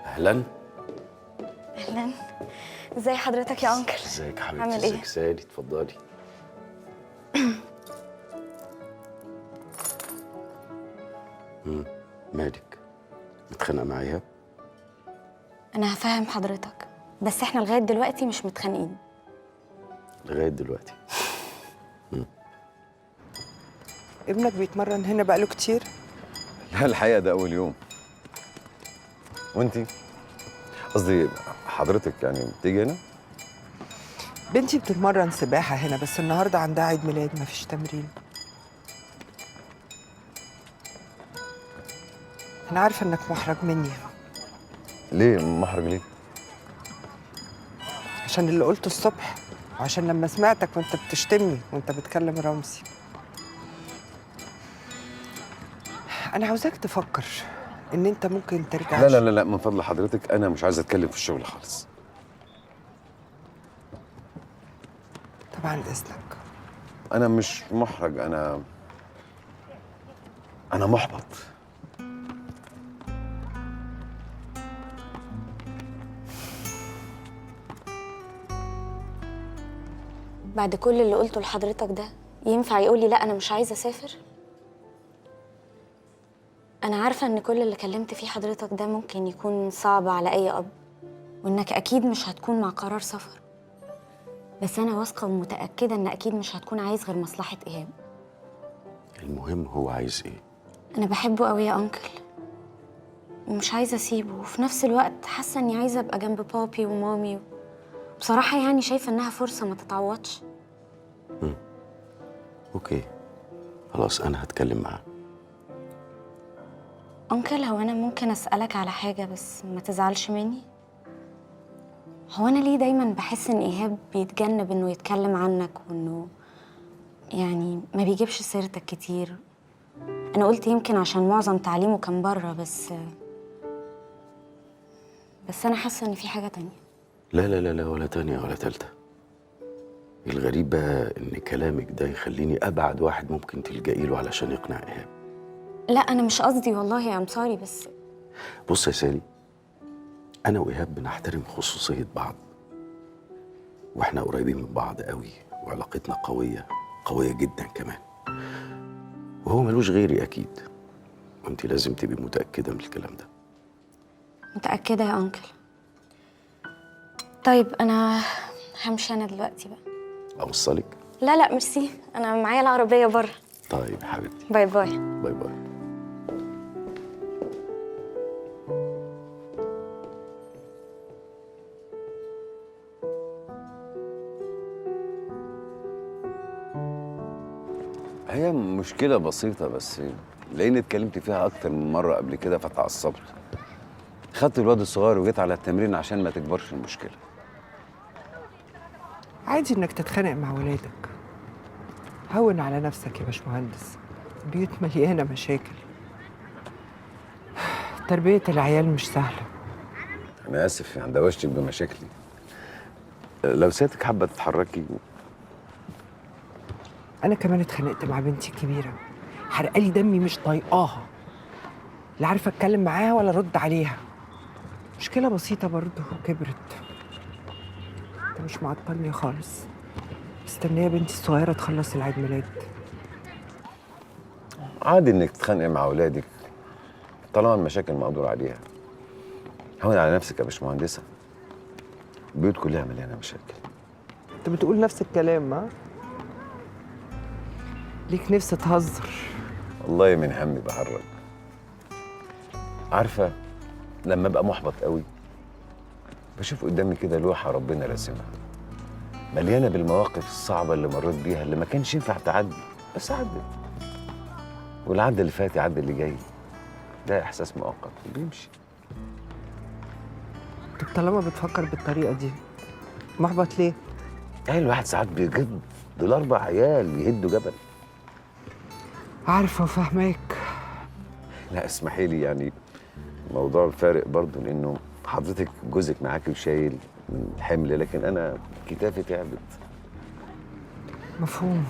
اهلا. اهلا، ازي حضرتك يا انكل؟ ازيك يا حبيبتي؟ عامل ايه؟ ازيك سالي؟ اتفضلي. مالك؟ متخانقه مع ايهاب؟ انا هفهم حضرتك، بس احنا لغايه دلوقتي مش متخانقين. لغايه دلوقتي؟ ابنك بيتمرن هنا بقاله كتير؟ لا الحقيقه ده اول يوم. وانتي؟ قصدي حضرتك يعني بتيجي هنا؟ بنتي بتتمرن سباحه هنا، بس النهارده عندها عيد ميلاد مفيش تمرين. انا عارفه انك محرج مني. ليه محرج ليه؟ عشان اللي قلته الصبح، وعشان لما سمعتك وانت بتشتمني وانت بتكلم رمزي. انا عاوزاك تفكر ان انت ممكن ترجع. لا لا لا لا، من فضل حضرتك انا مش عايز اتكلم في الشغل خالص. طبعا اذنك. انا مش محرج، انا محبط. بعد كل اللي قلته لحضرتك ده ينفع يقولي لا انا مش عايزه اسافر؟ انا عارفه ان كل اللي كلمت فيه حضرتك ده ممكن يكون صعب على اي اب، وانك اكيد مش هتكون مع قرار سفر، بس انا واثقه ومتاكده ان اكيد مش هتكون عايز غير مصلحه ايهاب. المهم هو عايز ايه؟ انا بحبه قوي يا انكل، ومش عايزه اسيبه، وفي نفس الوقت حاسه اني عايزه ابقى جنب بابي ومامي. بصراحه يعني شايفه انها فرصه ما تتعوضش. اوكي خلاص انا هتكلم معاه. انكل، هو انا ممكن اسالك على حاجه بس ما تزعلش مني؟ هو انا ليه دايما بحس ان ايهاب بيتجنب انه يتكلم عنك، وانه يعني ما بيجيبش سيرتك كتير؟ انا قلت يمكن عشان معظم تعليمه كان بره، بس انا حاسه ان في حاجه تانية. لا لا لا لا، ولا تانية ولا تالتة. الغريب بقى ان كلامك ده يخليني ابعد واحد ممكن تلجئي له علشان يقنع ايهاب. لا انا مش قصدي والله يا امصاري، بس بص يا سالي، انا وايهاب بنحترم خصوصيه بعض، واحنا قريبين من بعض قوي، وعلاقتنا قويه جدا كمان، وهو ملوش غيري اكيد، وانت لازم تبقي متاكده من الكلام ده. متاكده يا انكل. طيب انا همشي انا دلوقتي بقى. اوصلك؟ لا لا ميرسي، انا معايا العربيه بره. طيب يا حبيبتي، باي باي. باي باي. هي مشكلة بسيطة بس لأني اتكلمت فيها أكتر من مرة قبل كده فتعصبت. خدت الواد الصغير وجيت على التمرين عشان ما تكبرش المشكلة. عادي إنك تتخانق مع ولادك. هون على نفسك يا باشمهندس، البيوت مليانة مشاكل. تربية العيال مش سهلة. أنا آسف يعني دوشتك بمشاكلي. لو سيادتك حابة تتحركي. أنا كمان اتخانقت مع بنتي الكبيرة، حرقالي دمي مش طايقاها، لا عارفه اتكلم معاها ولا ارد عليها. مشكله بسيطه برضه وكبرت. انت مش معطلني خالص، مستنيه بنتي الصغيره تخلص العيد ميلاد. عادي انك تتخانقي مع اولادك طالما المشاكل مقدور عليها. هون على نفسك يا باشمهندسه، البيوت كلها مليانه مشاكل. انت بتقول نفس الكلام، ها؟ ليك نفس تهزر. والله من همي بهرج. عارفه لما ابقى محبط قوي بشوف قدامي كده لوحه ربنا راسمها مليانه بالمواقف الصعبه اللي مريت بيها، اللي ما كانش ينفع تعدي بس عدت، والعد اللي فات يعدي اللي جاي. ده احساس مؤقت وبيمشي. طب طالما بتفكر بالطريقه دي محبط ليه؟ يعني الواحد ساعات بيجد ال4 عيال يهدوا جبل. عارفه وفاهماك. لا اسمحي لي، يعني موضوع الفارق برضه، لانه حضرتك جوزك معاكي وشايل من الحمل، لكن انا كتافي تعبت. مفهوم.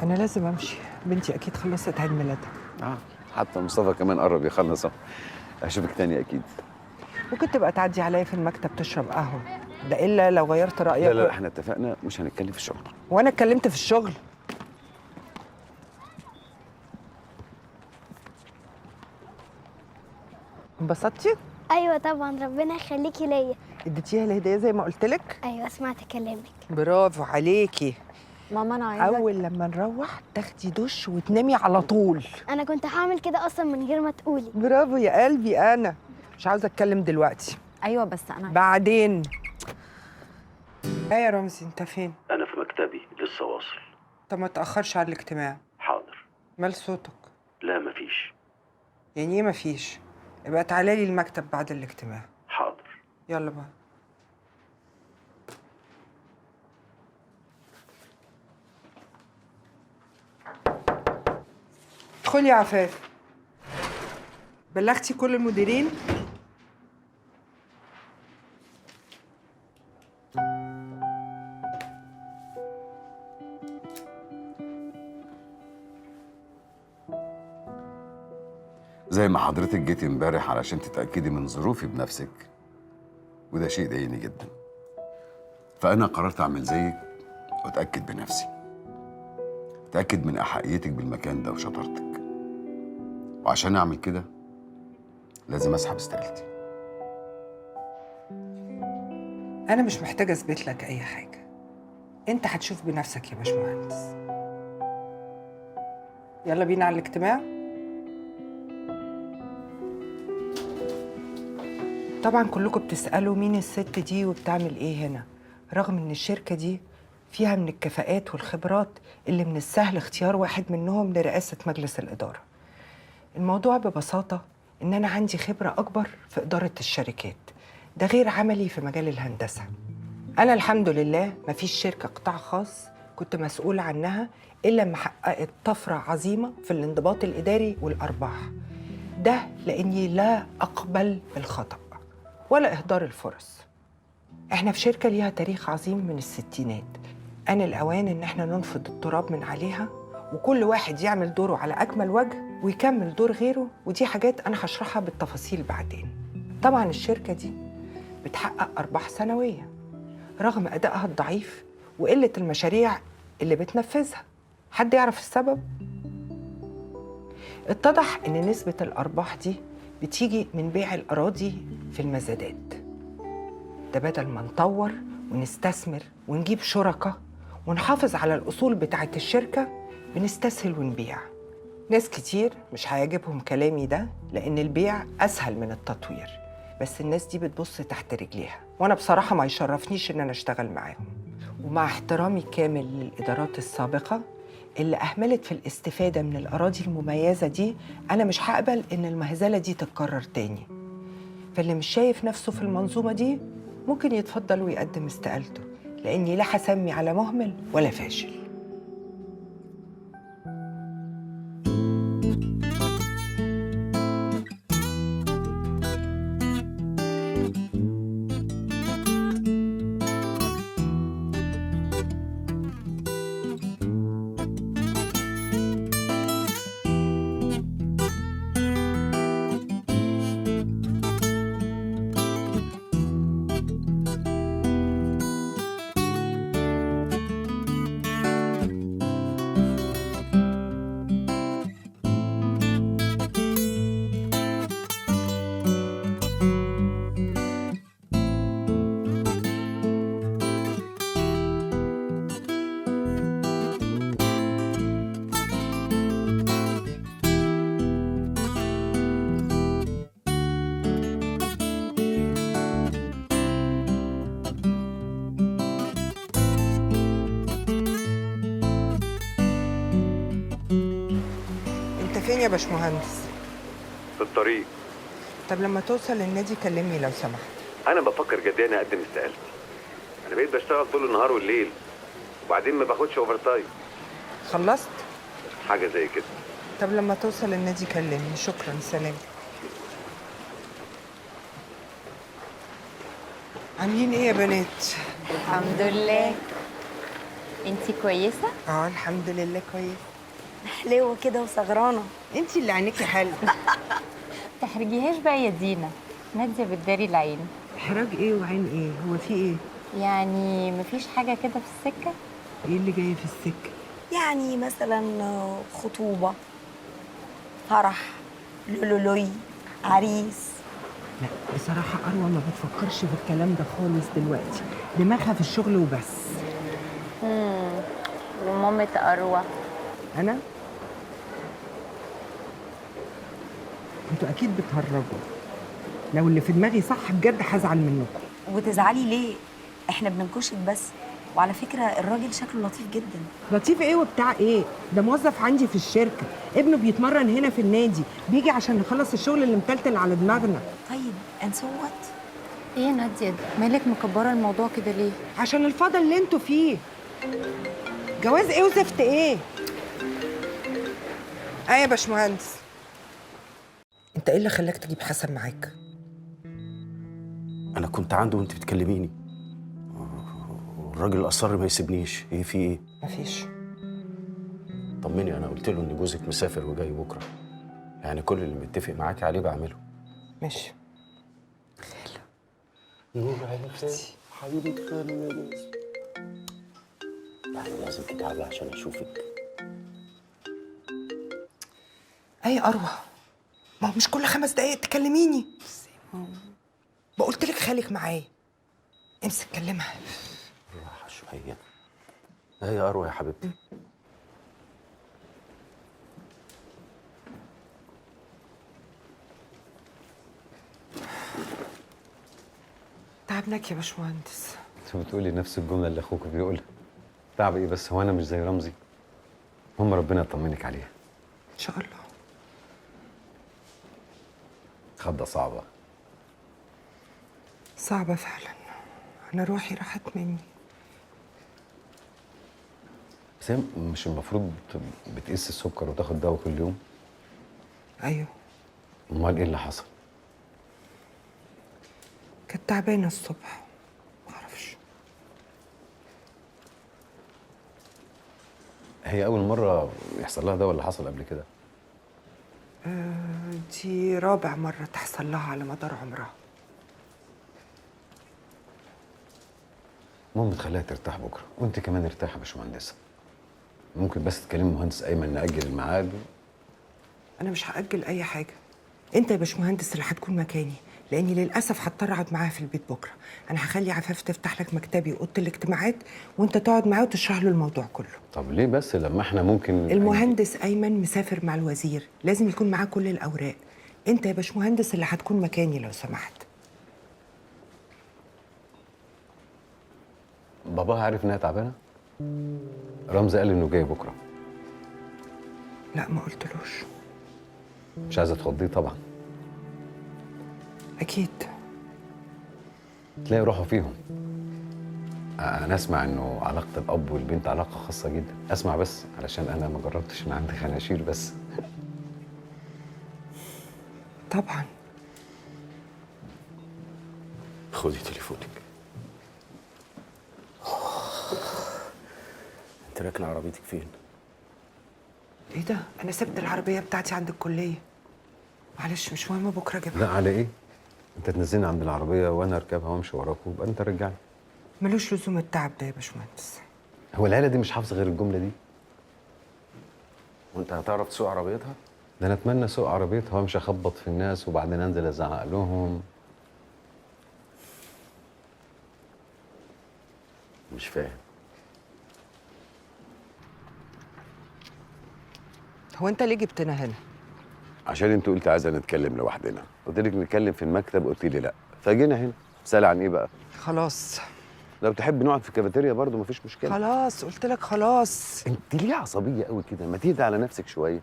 انا لازم امشي، بنتي اكيد خلصت عيد ميلادها. حتى مصطفى كمان قرب يخلص. اشوفك تاني اكيد. ممكن تبقى تعدي عليا في المكتب تشرب قهوه، ده الا لو غيرت رايك. لا احنا اتفقنا مش هنتكلم في الشغل. وانا اتكلمت في الشغل. انبسطتي؟ ايوه طبعا، ربنا يخليكي ليا. اديتيها الهديه زي ما قلت لك؟ ايوه سمعت كلامك. برافو عليكي. ماما انا عايزه اول لما نروح تاخدي دش وتنامي على طول. انا كنت هعمل كده اصلا من غير ما تقولي. برافو يا قلبي. انا مش عاوزه اتكلم دلوقتي. ايوه بس انا بعدين. يا رمزي انت فين؟ انا في مكتبي لسه واصل. طب ما تاخرش على الاجتماع. حاضر. مال صوتك؟ لا مفيش. يعني ايه مفيش؟ يبقى تعالى لي المكتب بعد الاجتماع. حاضر. يلا بقى. ادخلي يا عفاف. بلغتي كل المديرين؟ زي ما حضرتك جيتي امبارح علشان تتأكدي من ظروفي بنفسك، وده شيء ضايقني جدا، فأنا قررت أعمل زيك وأتأكد بنفسي، أتأكد من أحقيتك بالمكان ده وشطارتك. وعشان أعمل كده لازم أسحب استقالتي. أنا مش محتاجة أثبت لك أي حاجة، أنت هتشوف بنفسك يا باشمهندس. يلا بينا على الاجتماع. طبعا كلكم بتسألوا مين الست دي وبتعمل ايه هنا، رغم ان الشركة دي فيها من الكفاءات والخبرات اللي من السهل اختيار واحد منهم لرئاسة مجلس الإدارة. الموضوع ببساطة ان انا عندي خبرة اكبر في إدارة الشركات، ده غير عملي في مجال الهندسة. انا الحمد لله مفيش شركة قطاع خاص كنت مسؤولة عنها إلا لما حققت طفرة عظيمة في الانضباط الإداري والأرباح. ده لأني لا أقبل بالخطأ ولا إهدار الفرص. إحنا في شركة ليها تاريخ عظيم من الستينات، آن الأوان إن إحنا ننفض التراب من عليها وكل واحد يعمل دوره على أكمل وجه ويكمل دور غيره، ودي حاجات أنا هشرحها بالتفاصيل بعدين. طبعاً الشركة دي بتحقق أرباح سنوية رغم أدائها الضعيف وقلة المشاريع اللي بتنفذها. حد يعرف السبب؟ اتضح إن نسبة الأرباح دي بتيجي من بيع الأراضي في المزادات. ده بدل ما نطور ونستثمر ونجيب شركاء ونحافظ على الأصول بتاعة الشركة بنستسهل ونبيع. ناس كتير مش هيعجبهم كلامي ده لأن البيع أسهل من التطوير، بس الناس دي بتبص تحت رجليها، وأنا بصراحة ما يشرفنيش إن أنا أشتغل معاهم. ومع احترامي كامل للإدارات السابقة اللي أهملت في الاستفادة من الأراضي المميزة دي، أنا مش هقبل إن المهزلة دي تتكرر تاني. فاللي مش شايف نفسه في المنظومة دي ممكن يتفضل ويقدم استقالته، لأني لا هسمي على مهمل ولا فاشل. يا باشمهندس؟ في الطريق. طب لما توصل النادي كلمني لو سمحت. انا بفكر جديا اقدم استقالتي. انا بقيت بشتغل طول النهار والليل، وبعدين ما باخدش اوفر تايم. خلصت؟ حاجه زي كده. طب لما توصل النادي كلمني. شكرا، سلام. عاملين ايه يا بنات؟ الحمد لله. انتي كويسة؟ الحمد لله كويس. حلوة كده وسغرانة. انتي اللي عينيكي حلو. تحرجيهاش بقى يا دينا، نادية بتداري العين. احراج ايه وعين ايه؟ هو في ايه؟ يعني مفيش حاجة كده في السكة؟ ايه اللي جاي في السكة؟ يعني مثلا خطوبة، فرح، لولولوي، عريس. لا بصراحة أروى ما بتفكرش في الكلام ده خالص دلوقتي، دماغها في الشغل وبس. ومامة أروى؟ أنا؟ انتوا أكيد بتهرجوا. لو اللي في دماغي صح بجد هزعل منكم. وتزعلي ليه؟ احنا بننكشك بس. وعلى فكرة الراجل شكله لطيف جدا. لطيف ايه وبتاع ايه؟ ده موظف عندي في الشركة، ابنه بيتمرن هنا في النادي، بيجي عشان نخلص الشغل اللي متلتل على دماغنا. طيب and so what؟ ايه يا نادية مالك مكبرة الموضوع كده ليه؟ عشان الفضل اللي انتوا فيه. جواز ايه وزفت ايه؟ يا باشمهندس، انت ايه اللي خلاك تجيب حسن معاك؟ انا كنت عنده وانت بتكلميني، والراجل اصر ما يسيبنيش. ايه في ايه؟ مفيش. طمني، انا قلت له ان جوزك مسافر وجاي بكره، يعني كل اللي متفق معاكي عليه بعمله. ماشي. نور عيني حبيبي خالي، يعني لازم تتعبي عشان اشوفك. اي اروى، ما هو مش كل 5 دقايق تكلميني. بقولت لك خالك معايا، امسك كلمها. راحه شويه. هي اروى يا حبيبتي. تعبناك يا باشمهندس. انت بتقولي نفس الجمله اللي اخوك بيقولها. تعب ايه بس؟ هو انا مش زي رمزي؟ هم ربنا يطمنك عليها ان شاء الله. خضه صعبه. صعبه فعلا، انا روحي راحت مني. بس هي مش المفروض بتقيس السكر وتاخد دواء كل يوم؟ ايوه. امال ايه اللي حصل؟ كانت تعبانه الصبح، معرفش. هي اول مره يحصل لها ده ولا حصل قبل كده؟ دي رابع مره تحصل لها على مدار عمرها. المهم تخليها ترتاح بكره، وانت كمان ارتاحي يا باشمهندسه. ممكن بس تكلمي المهندس ايمن ناجل الميعاد. انا مش هاجل اي حاجه، انت يا باشمهندس اللي هتكون مكاني، لاني للاسف هضطر اقعد معاها في البيت بكره. انا هخلي عفاف تفتح لك مكتبي واوضه الاجتماعات، وانت تقعد معاه وتشرح له الموضوع كله. طب ليه بس لما احنا ممكن؟ المهندس ايمن مسافر مع الوزير، لازم يكون معاه كل الاوراق. انت يا باشمهندس اللي هتكون مكاني لو سمحت. باباها عارف انها تعبانه؟ رمزي قال انه جاي بكره. لا ما قلتلوش. مش عايزه تخضيه طبعا. اكيد. تلاقي روحه فيهم. انا اسمع انه علاقه الاب والبنت علاقه خاصه جدا. اسمع بس علشان انا ما جربتش، انا عندي خناشير بس. طبعا. خدي تليفونك. انت راكنه عربيتك فين؟ ايه ده؟ انا سبت العربيه بتاعتي عند الكليه. معلش مش مهم، بكره اجيبها. لا على ايه؟ انت تنزلني عند العربيه وانا اركبها وامشي وراك ويبقى انت رجعني. ملوش لزوم التعب ده يا باشمهندس. هو العيله دي مش حافظه غير الجمله دي؟ وانت هتعرف تسوق عربيتها؟ ده انا اتمنى اسوق عربيتها وامشي اخبط في الناس وبعدين انزل ازعق لهم. مش فاهم. هو انت ليه جبتنا هنا؟ عشان انت قلت عايزه نتكلم لوحدنا، قلت لك نتكلم في المكتب، قلت لي لا، فجينا هنا. سأل عن ايه بقى؟ خلاص. لو تحب نقعد في الكافيتيريا برضه مفيش مشكله. خلاص قلت لك خلاص. انت ليه عصبيه قوي كده؟ ما تهدى على نفسك شويه.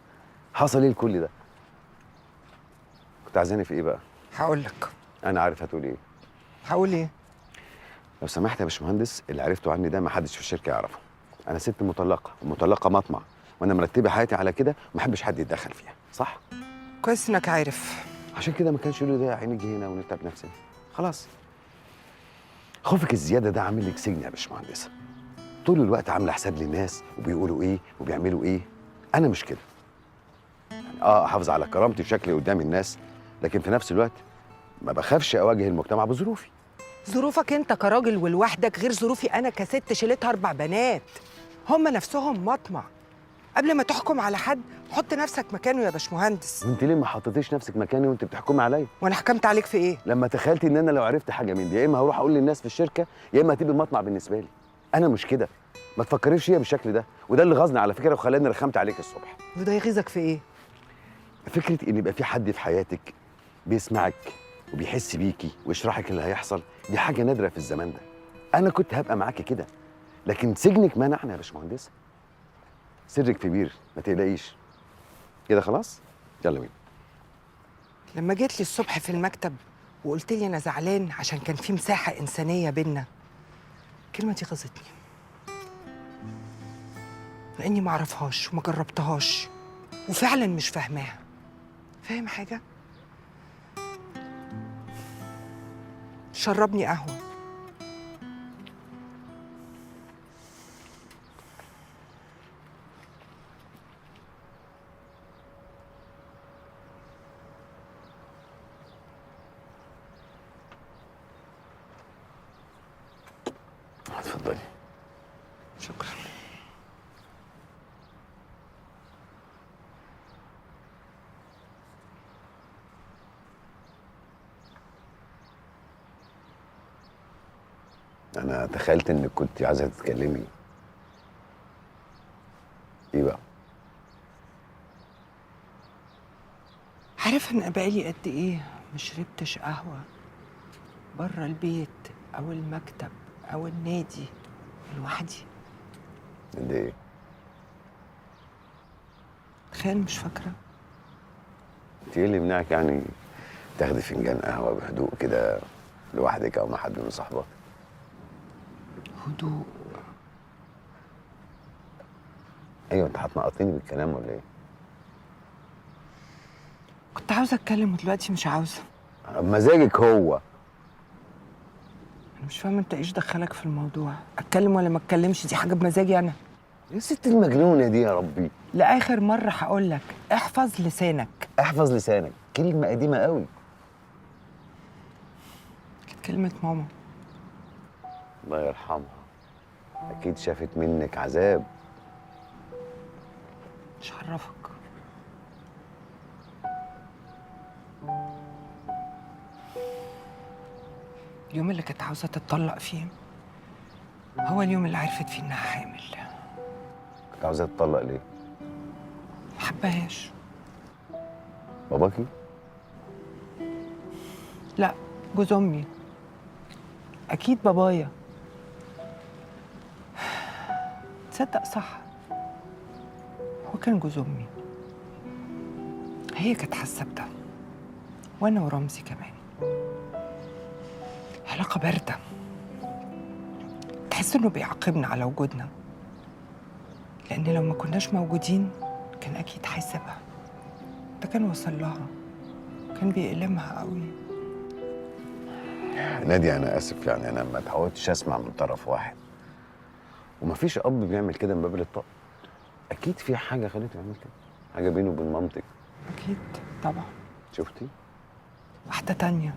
حصل ايه لكل ده؟ كنت عايزاني في ايه بقى؟ هقول لك. انا عارف هتقول ايه. هقول ايه؟ لو سمحت يا باشمهندس، اللي عرفته عني ده ما حدش في الشركه يعرفه. انا ست مطلقه ومطلقه مطمع، وانا مرتبه حياتي على كده وما احبش حد يتدخل فيها، صح؟ كويس انك عارف. عشان كده ما كانش يقولوا ده عينيجي هنا ونتعب نفسنا. خلاص. خوفك الزياده ده عامل لك سجن يا باشمهندسه. طول الوقت عامله حساب للناس وبيقولوا ايه وبيعملوا ايه. انا مش كده. يعني احافظ على كرامتي وشكلي قدام الناس، لكن في نفس الوقت ما بخافش اواجه المجتمع بظروفي. ظروفك انت كراجل ولوحدك غير ظروفي انا كست شيلتها 4 بنات. هم نفسهم مطمع. قبل ما تحكم على حد حط نفسك مكانه يا باشمهندس. وانت ليه ما حطيتيش نفسك مكاني وانت بتحكمي عليا؟ وانا حكمت عليك في ايه؟ لما تخيلتي ان انا لو عرفت حاجه من دي يا اما هروح اقول للناس في الشركه يا اما هتبقى المطمع بالنسبه لي. انا مش كده. ما تفكريش فيها بالشكل ده، وده اللي غاظني على فكره وخلاني رخمت عليك الصبح. وده يغيظك في ايه؟ فكره ان يبقى في حد في حياتك بيسمعك وبيحس بيكي ويشرحك اللي هيحصل، دي حاجه نادره في الزمان ده. انا كنت هبقى معاكي كده، لكن سجنك منعني يا باشمهندسه. سرك كبير، ما تقلقيش. كده خلاص؟ يلا بينا. لما جيت لي الصبح في المكتب وقلت لي انا زعلان عشان كان في مساحه انسانيه بينا، الكلمه دي غيظتني، لاني ما اعرفهاش وما جربتهاش وفعلا مش فاهماها. فاهم حاجه؟ شربني قهوه. اتفضلي. شكرا. انا تخيلت انك كنت عايزه تتكلمي. ايه بقى؟ عارف ان بقالي قد ايه ما شربتش قهوه بره البيت او المكتب او النادي لوحدي؟ قد ايه؟ تخيل مش فاكره. انت ايه اللي يمنعك يعني تاخدي فنجان قهوه بهدوء كده لوحدك او مع حد من صحباتك؟ هدوء؟ ايوه، انت هتنقطيني بالكلام ولا ايه؟ كنت عاوزه اتكلم ودلوقتي مش عاوزه. بمزاجك هو. انا مش فاهمه انت ايش دخلك في الموضوع. اتكلم ولا ما اتكلمش دي حاجه بمزاجي انا. ايه الست المجنونه دي يا ربي؟ لاخر مره هقول لك احفظ لسانك. احفظ لسانك كلمه قديمه قوي. كانت كلمه ماما. الله يرحمها. اكيد شافت منك عذاب. مش عرفك. اليوم اللي كانت عاوزه تتطلق فيه هو اليوم اللي عرفت فيه انها حامل. كنت عاوزة تطلق ليه؟ محبهاش. باباكي؟ لا، جوز امي. اكيد بابايا. تصدق صح، هو كان جوز امي. هي كانت حاسه بده، وانا ورمزي كمان. علاقه بارده، تحس انه بيعاقبنا على وجودنا، لان لو ما كناش موجودين كان اكيد هيسيبها. ده كان وصل لها، كان بيألمها قوي. نادي انا اسف، يعني انا ما اتعودتش اسمع من طرف واحد، ومفيش اب بيعمل كده من باب الطاقه. اكيد في حاجه خليته يعمل كده، حاجه بينه وبين مامتك. اكيد طبعا. شفتي؟ واحده تانية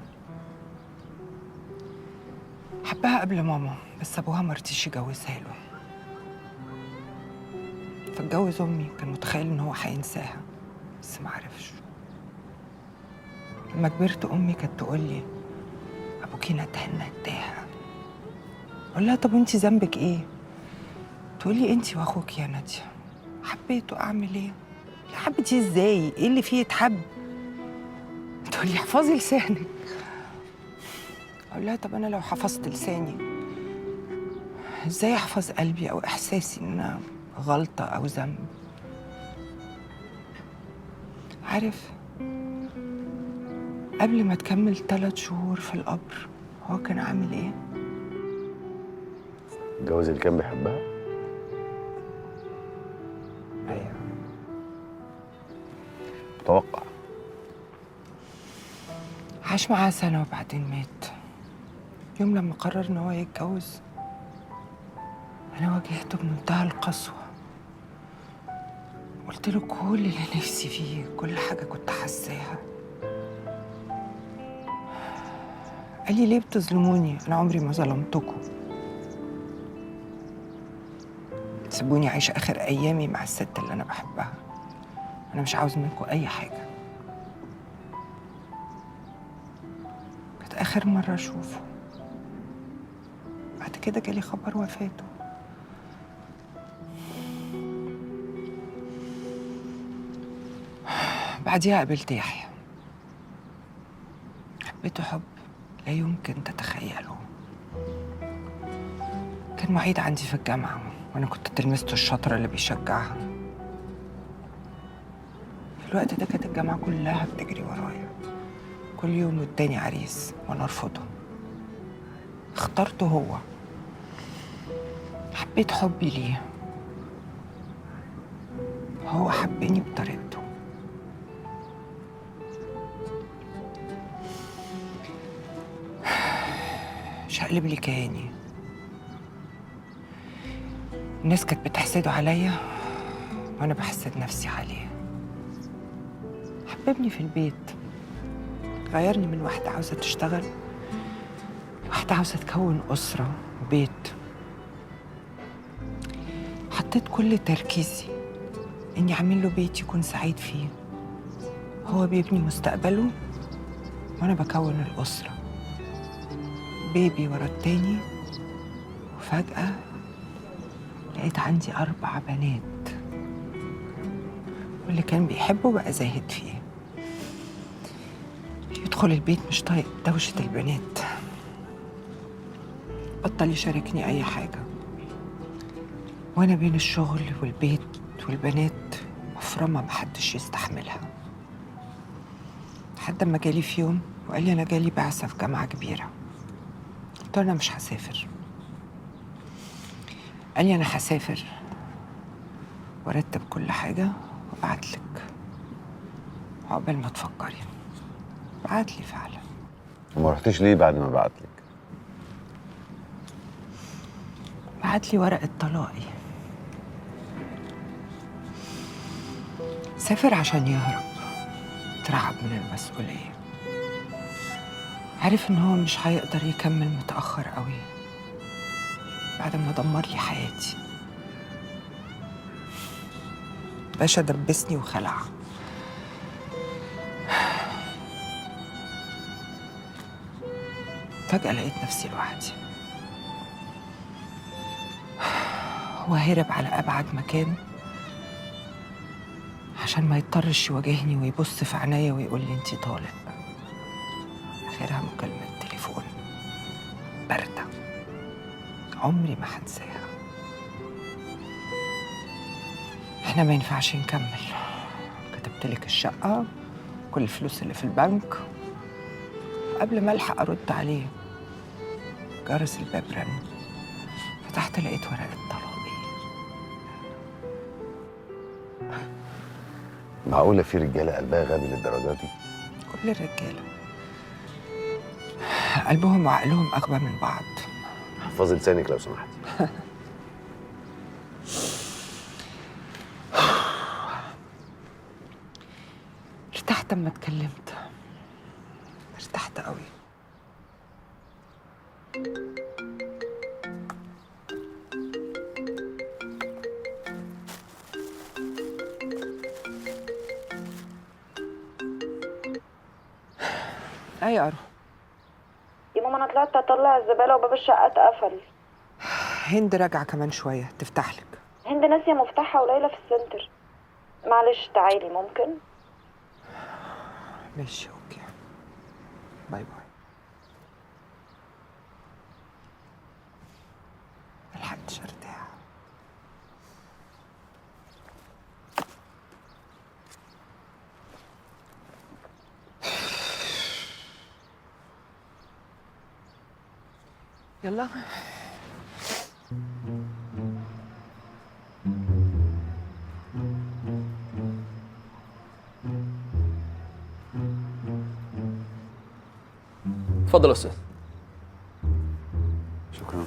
حبها قبل ماما، بس ابوها ما رضيش يجوزها له، فاتجوز امي. كان متخيل ان هو هينساها بس ما عرفش. لما كبرت امي كانت تقول لي ابوكي نداها. اقول لها طب وانتي ذنبك ايه؟ تقول لي انتي واخوك يا ناديه. حبيته، اعمل ايه؟ يا حبيتي ازاي؟ ايه اللي فيه يتحب؟ تقول لي احفظي لسانك. اقول لها طب انا لو حفظت لساني ازاي احفظ قلبي او احساسي ان انا غلطه او ذنب؟ عارف، قبل ما تكمل 3 شهور في القبر هو كان عامل ايه؟ الجواز اللي كان بيحبها؟ ايوه. متوقع. عاش معاها سنة وبعدين مات. يوم لما قرر ان هو يتجوز انا واجهته بمنتهى القسوة. قلت له كل اللي نفسي فيه، كل حاجة كنت حاساها. قال لي ليه بتظلموني؟ انا عمري ما ظلمتكم. سيبوني اعيش اخر ايامي مع الست اللي انا بحبها. انا مش عاوز منكم اي حاجة. كانت اخر مرة اشوفه. بعد كده جالي خبر وفاته. بعديها قابلت يحيى. حبيته حب لا يمكن تتخيله. كان معيد عندي في الجامعة وأنا كنت تلميذته الشاطرة اللي بيشجعها. في الوقت ده كانت الجامعة كلها بتجري ورايا. كل يوم اداني عريس وأنا أرفضه. اخترته هو. حبيت حبي ليه. هو حبني بطريقته. شقلب لي كياني. الناس كانت بتحسده عليا وانا بحسد نفسي عليه. حببني في البيت. غيرني من واحدة عاوزة تشتغل لواحدة عاوزة تكون أسرة وبيت. حطيت كل تركيزي إني أعمل له بيت يكون سعيد فيه. هو بيبني مستقبله وأنا بكون الأسرة. بيبي ورا التاني، وفجأة لقيت عندي 4 بنات. واللي كان بيحبه بقى زاهد فيه. يدخل البيت مش طايق دوشة البنات. بطل يشاركني أي حاجة. وأنا بين الشغل والبيت والبنات مفرمة محدش يستحملها. لحد ما جالي في يوم وقال لي أنا جالي بعثة في جامعة كبيرة. قلت له أنا مش هسافر. قال لي أنا هسافر وأرتب كل حاجة وأبعتلك عقبال ما تفكري. بعتلي فعلا. وما رحتيش ليه بعد ما بعتلك؟ بعتلي ورقة طلاقي. سافر عشان يهرب، يترعب من المسؤولية. عارف إن هو مش هيقدر يكمل متأخر قوي بعد ما دمر لي حياتي. باشا دبسني وخلع. فجأة لقيت نفسي لوحدي. هو هرب على أبعد مكان عشان ما يضطرش يواجهني ويبص في عينيا ويقول لي انتي طالق. آخرها مكالمة تليفون باردة عمري ما هنساها. احنا ما ينفعش نكمل. كتبتلك الشقة، كل الفلوس اللي في البنك. قبل ما الحق ارد عليه جرس الباب رن. فتحت لقيت ورقة طلاقي. معقولة في رجالة قلبها غبي للدرجة دي؟ كل الرجالة قلبهم وعقلهم أغبى من بعض. احفظي لسانك لو سمحتي. ارتحت اما اتكلمت. ارتحت قوي. ايه يا أرو؟ يا ماما انا طلعت اطلع الزباله وباب الشقه اتقفل. هند راجعه كمان شويه تفتح لك. هند ناسيه مفتاحها وليلى في السنتر. معلش تعالي ممكن؟ ماشي اوكي. باي باي. ملحقتش ارتاح. يلا. اتفضل يا استاذ. شكرا.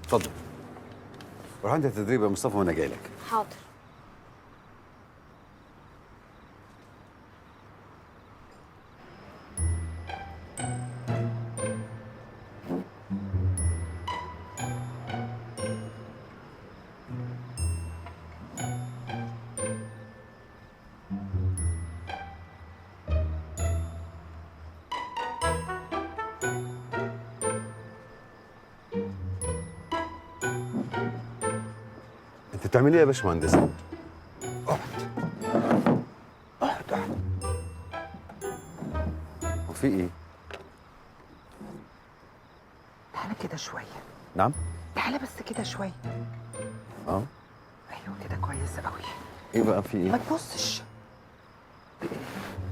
اتفضل. روح انت التدريب يا مصطفى وانا جاي لك. حاضر. انت بتعمل ايه يا باشمهندس؟ اقعد. وفي ايه؟ تعالى كده شويه. نعم؟ تعالى بس كده شويه. اه. ايوه كده كويس قوي. ايه بقى في ايه؟ ما تبصش.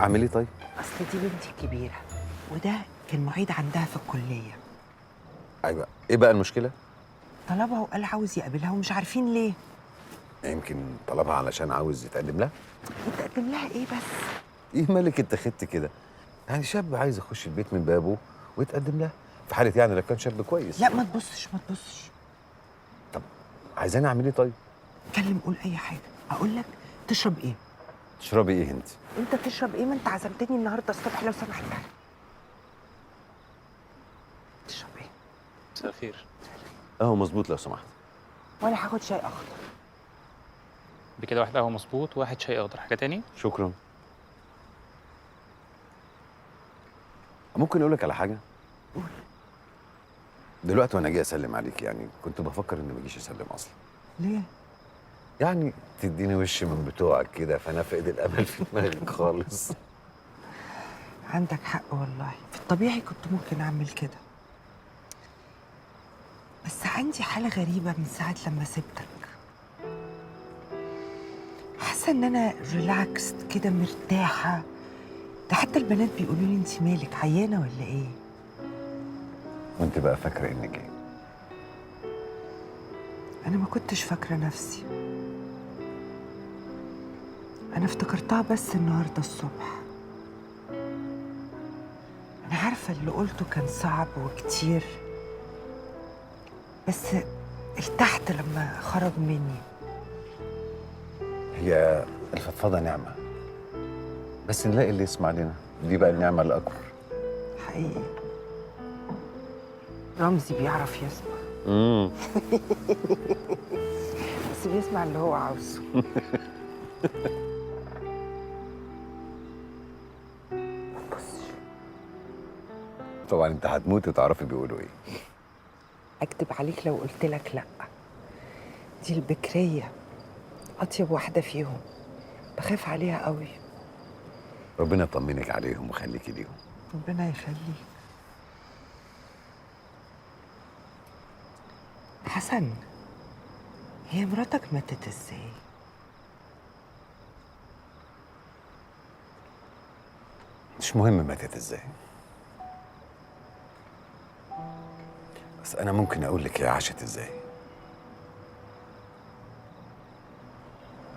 اعمل ايه طيب؟ اصل دي بنتي الكبيره وده كان معيد عندها في الكليه. ايوه، ايه بقى المشكله؟ طلبها وقال عاوز يقابلها ومش عارفين ليه. يمكن طلبها علشان عاوز يتقدم لها؟ يتقدم لها ايه بس؟ ايه مالك انت خدت كده؟ يعني شاب عايز يخش البيت من بابه ويتقدم لها، في حاله يعني لو كان شاب كويس. لا ما تبصش ما تبصش. طب عايزاني اعمل ايه طيب؟ اتكلم قول اي حاجه. اقول لك تشرب ايه؟ تشربي ايه انت؟ انت تشرب ايه؟ ما انت عزمتني النهارده الصبح لو سمحت. تشرب ايه؟ مساء الخير. اهو مظبوط لو سمحت. وانا هاخد شاي اخضر. بكده واحد قهوه مظبوط وواحد شاي اخضر. حاجه تاني؟ شكرا. ممكن اقول لك على حاجه؟ قول. دلوقتي وانا جاي اسلم عليك يعني كنت بفكر اني ما اجيش اسلم اصلا. ليه؟ يعني تديني وش من بتوعك كده فنفقد الامل في دماغك خالص. عندك حق والله، في الطبيعي كنت ممكن اعمل كده، بس عندي حالة غريبة من ساعة لما سبتك. حاسة ان انا ريلاكست كده مرتاحة. ده حتى البنات بيقولوا لي انت مالك عيانة ولا ايه؟ وانت بقى فاكرة انك ايه؟ انا ما كنتش فاكرة نفسي، انا افتكرتها بس النهاردة الصبح. انا عارفة اللي قلته كان صعب وكتير، بس ارتحت لما خرج مني. هي الفضفضة نعمة، بس نلاقي اللي يسمع لنا، دي بقى النعمة الأكبر. حقيقي رمزي بيعرف يسمع. بس بيسمع اللي هو عاوزه. طبعا انت هتموت وتعرفي بيقولوا ايه. اكدب عليك لو قلت لك لا، دي البكرية اطيب واحدة فيهم، بخاف عليها قوي. ربنا يطمنك عليهم ويخليكي ليهم. ربنا يخليك. حسن، هي مراتك ماتت ازاي؟ مش مهم ماتت ازاي، بس انا ممكن اقول لك هي عاشت ازاي.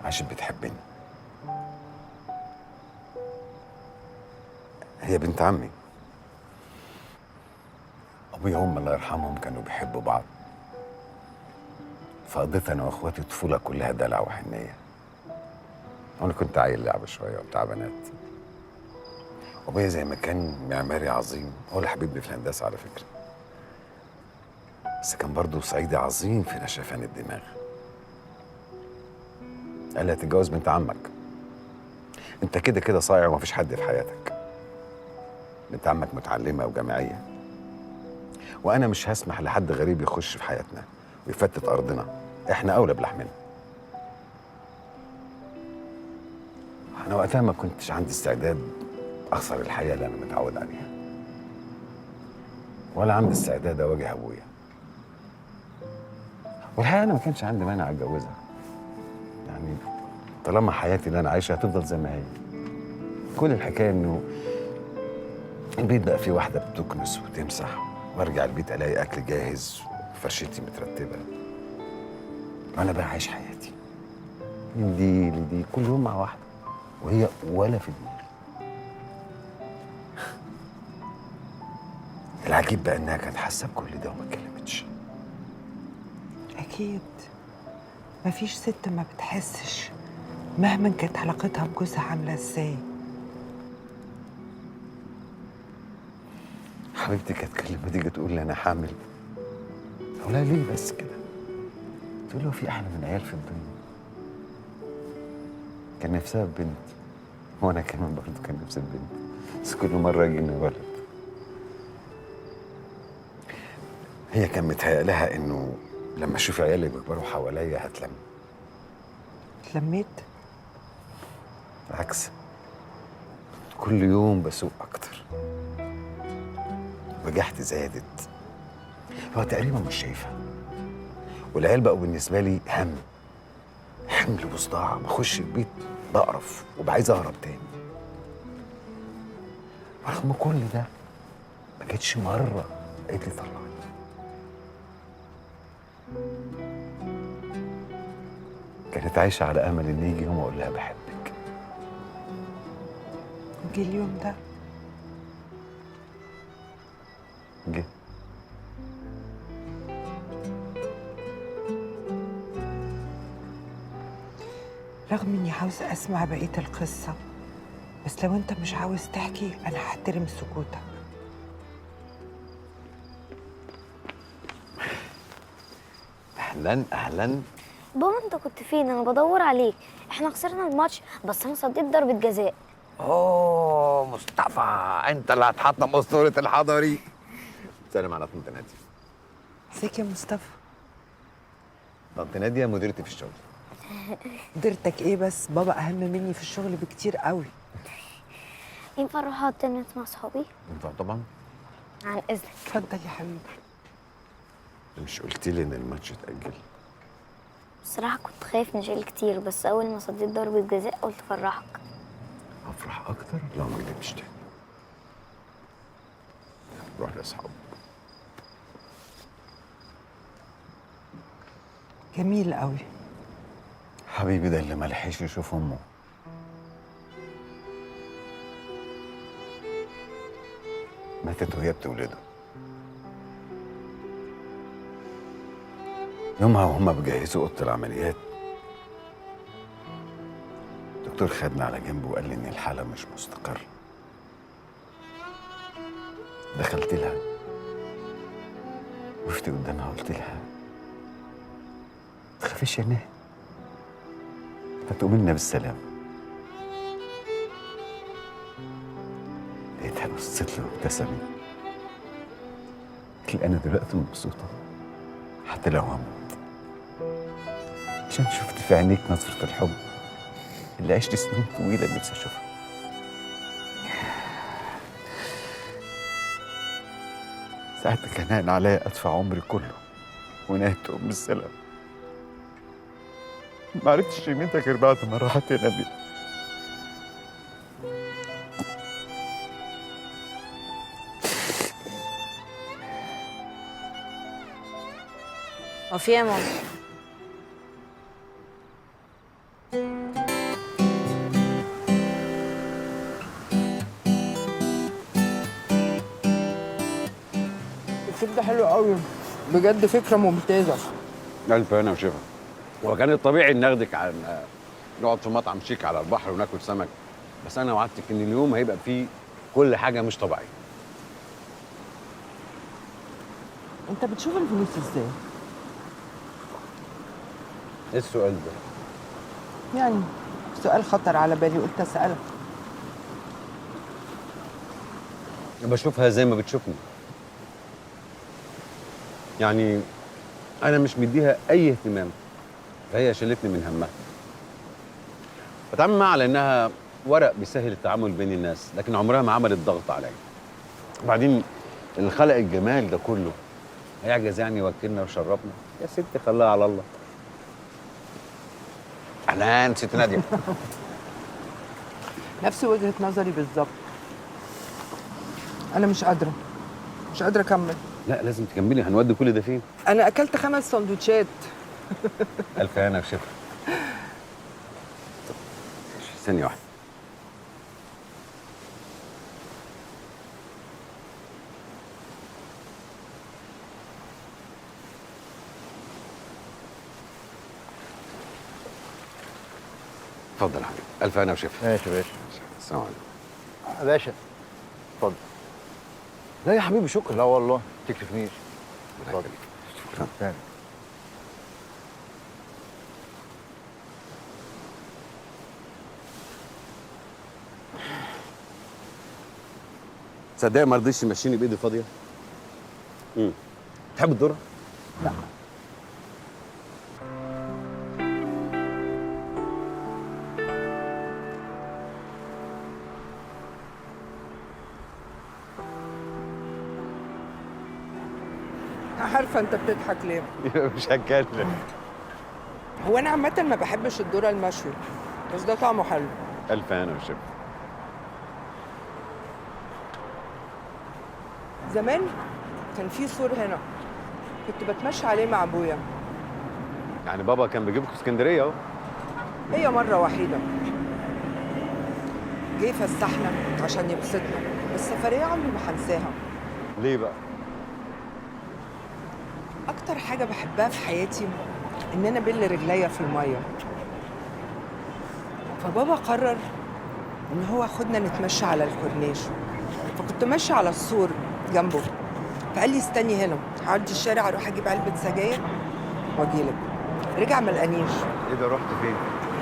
عاشت بتحبني. هي بنت عمي. ابويا وامي الله يرحمهم كانوا بيحبوا بعض، فقضيت انا واخواتي الطفوله كلها دلع وحنيه. وانا كنت عيل لعبه شويه وبتاع بنات. ابويا زي ما كان معماري عظيم، هو اللي حبيبني في الهندسه على فكره، بس كان برضه صعيدي عظيم في نشفان الدماغ. قال لي هتتجوز بنت عمك، انت كده كده صايع ومفيش حد في حياتك. بنت عمك متعلمه وجامعيه، وانا مش هسمح لحد غريب يخش في حياتنا ويفتت ارضنا، احنا اولى بلحمنا. انا وقتها ما كنتش عندي استعداد اخسر الحياه اللي انا متعود عليها، ولا عندي استعداد اواجه ابويا. والحقيقه انا ما كانش عندي مانع اتجوزها. يعني طالما حياتي اللي انا عايشها هتفضل زي ما هي. كل الحكايه انه البيت بقى فيه واحده بتكنس وتمسح، وارجع البيت الاقي اكل جاهز وفرشتي مترتبه. وانا بقى عايش حياتي من دي لدي كل يوم مع واحده، وهي ولا في دماغي. العجيب بقى انها كانت حاسه بكل ده وما اتكلمتش. أكيد مفيش ست ما بتحسش مهما كانت علاقتها بجوزها عاملة ازاي. حبيبتي كانت كل ما تيجي تقول لي انا حامل اقول لها ليه بس كده؟ تقول له في احلى من عيال في الدنيا. كان نفسها في بنت، وانا كمان برضه كان نفسي في بنت، بس كل مره يجيني ولد. هي كان متهيأ لها انه لما اشوف عيالي بيكبروا حواليا هتلم. اتلميت؟ بالعكس، كل يوم بسوق اكتر، وجعتي زادت. هو تقريبا مش شايفها، والعيال بقوا بالنسبه لي حمل وصداع. بخش البيت بقرف وبقى عايز اهرب تاني. ورغم كل ده ما جتش مره قالت لي طلعي. كانت عايشه على امل ان يجي يوم اقول لها بحبك. جه اليوم ده؟ جه. رغم اني عاوزة اسمع بقية القصة، بس لو انت مش عاوز تحكي انا هحترم سكوتك. اهلا اهلا. بابا انت كنت فين؟ انا بدور عليك. احنا خسرنا الماتش بس انا صديت ضربة جزاء. اوه مصطفى، انت اللي هتحطم اسطوره الحضري. سلام على طنط ناديه. ازيك يا مصطفى؟ طنط ناديه مديرتي في الشغل. مديرتك ايه بس؟ بابا اهم مني في الشغل بكتير قوي. ينفع اروح اقعد تنس مع صحابي؟ ينفع طبعا. عن اذنك. اتفضل يا حبيبي. مش قلت لي ان الماتش اتاجل؟ بصراحة كنت خايف نشيل كتير، بس اول ما صديت ضربة جزاء قلت افرحك. افرح اكتر لو ما كدبتش تاني. روح لاصحابك. جميل قوي. حبيبي ده اللي ما لحقش يشوف امه. ماتت وهي بتولده. يومها وهما بيجهزوا اوضه العمليات الدكتور خدنا على جنب وقال لي ان الحاله مش مستقره. دخلت لها، وقفت قدامها قلت لها ما تخافيش يا نهى، هتقومي لنا بالسلامه. لقيتها بصت لي وابتسمت. قلت لي انا دلوقتي مبسوطه حتى لو هموت، عشان شفت في عينيك نظره الحب اللي عشت سنين طويله نفسي اشوفها. ساعتها كان هين عليا ادفع عمري كله ونهايه تقوم بالسلام. ما عرفتش قيمتها غير بعد ما راحت يا نبي. هو في ايه يا ماما؟ الفكرة حلوة قوي بجد، فكرة ممتازة. ألف هنا وشفا. وكان الطبيعي إن ناخدك على نقعد في مطعم شيك على البحر وناكل سمك، بس أنا وعدتك إن اليوم هيبقى فيه كل حاجة مش طبيعية. أنت بتشوف الفلوس إزاي؟ إيه السؤال ده؟ يعني سؤال خطر على بالي قلت أسألك. بشوفها زي ما بتشوفني. يعني أنا مش مديها أي اهتمام، فهي شالتني من همها. بتعامل معاها على إنها ورق بيسهل التعامل بين الناس، لكن عمرها ما عملت ضغط عليا. وبعدين اللي خلق الجمال ده كله هيعجز يعني يوكلنا ويشربنا؟ يا ستي خليها على الله. اهلا ست ناديه. نفس وجهة نظري بالظبط. أنا مش قادرة أكمل. لا لازم تكملي، هنودي كل ده فين؟ أنا أكلت 5 سندوتشات. ألف هنا وشفا. ثانية واحدة. اتفضل يا حبيبي، ألف هنا وشفا. ماشي يا باشا. السلام عليكم. يا باشا اتفضل. لا يا حبيبي شكرا. لا والله ما تكلفنيش. اتفضل. شكرا. تصدق ما رضيش يمشيني بايدي فاضيه؟ تحب الذره؟ لا. عارفة أنت بتضحك ليه؟ مش هتكلم. هو أنا عامة ما بحبش الذرة المشوي، بس ده طعمه حلو. ألف هنا وشفا. زمان كان في سور هنا، كنت بتمشى عليه مع أبويا. يعني بابا كان بيجيبكم اسكندريه اهو. هي مرة وحيدة جه يفسحنا عشان يبسطنا، بس السفرية عمري ما هنساها. ليه بقى؟ أكتر حاجة بحبها في حياتي إن أنا أبل رجليا في المية. فبابا قرر إن هو ياخدنا نتمشى على الكورنيش، فكنت ماشية على السور جنبه، فقال لي استني هنا، هعدي الشارع أروح أجيب علبة سجاير وأجيلك. رجع ما لقانيش. ايه ده رحت فين؟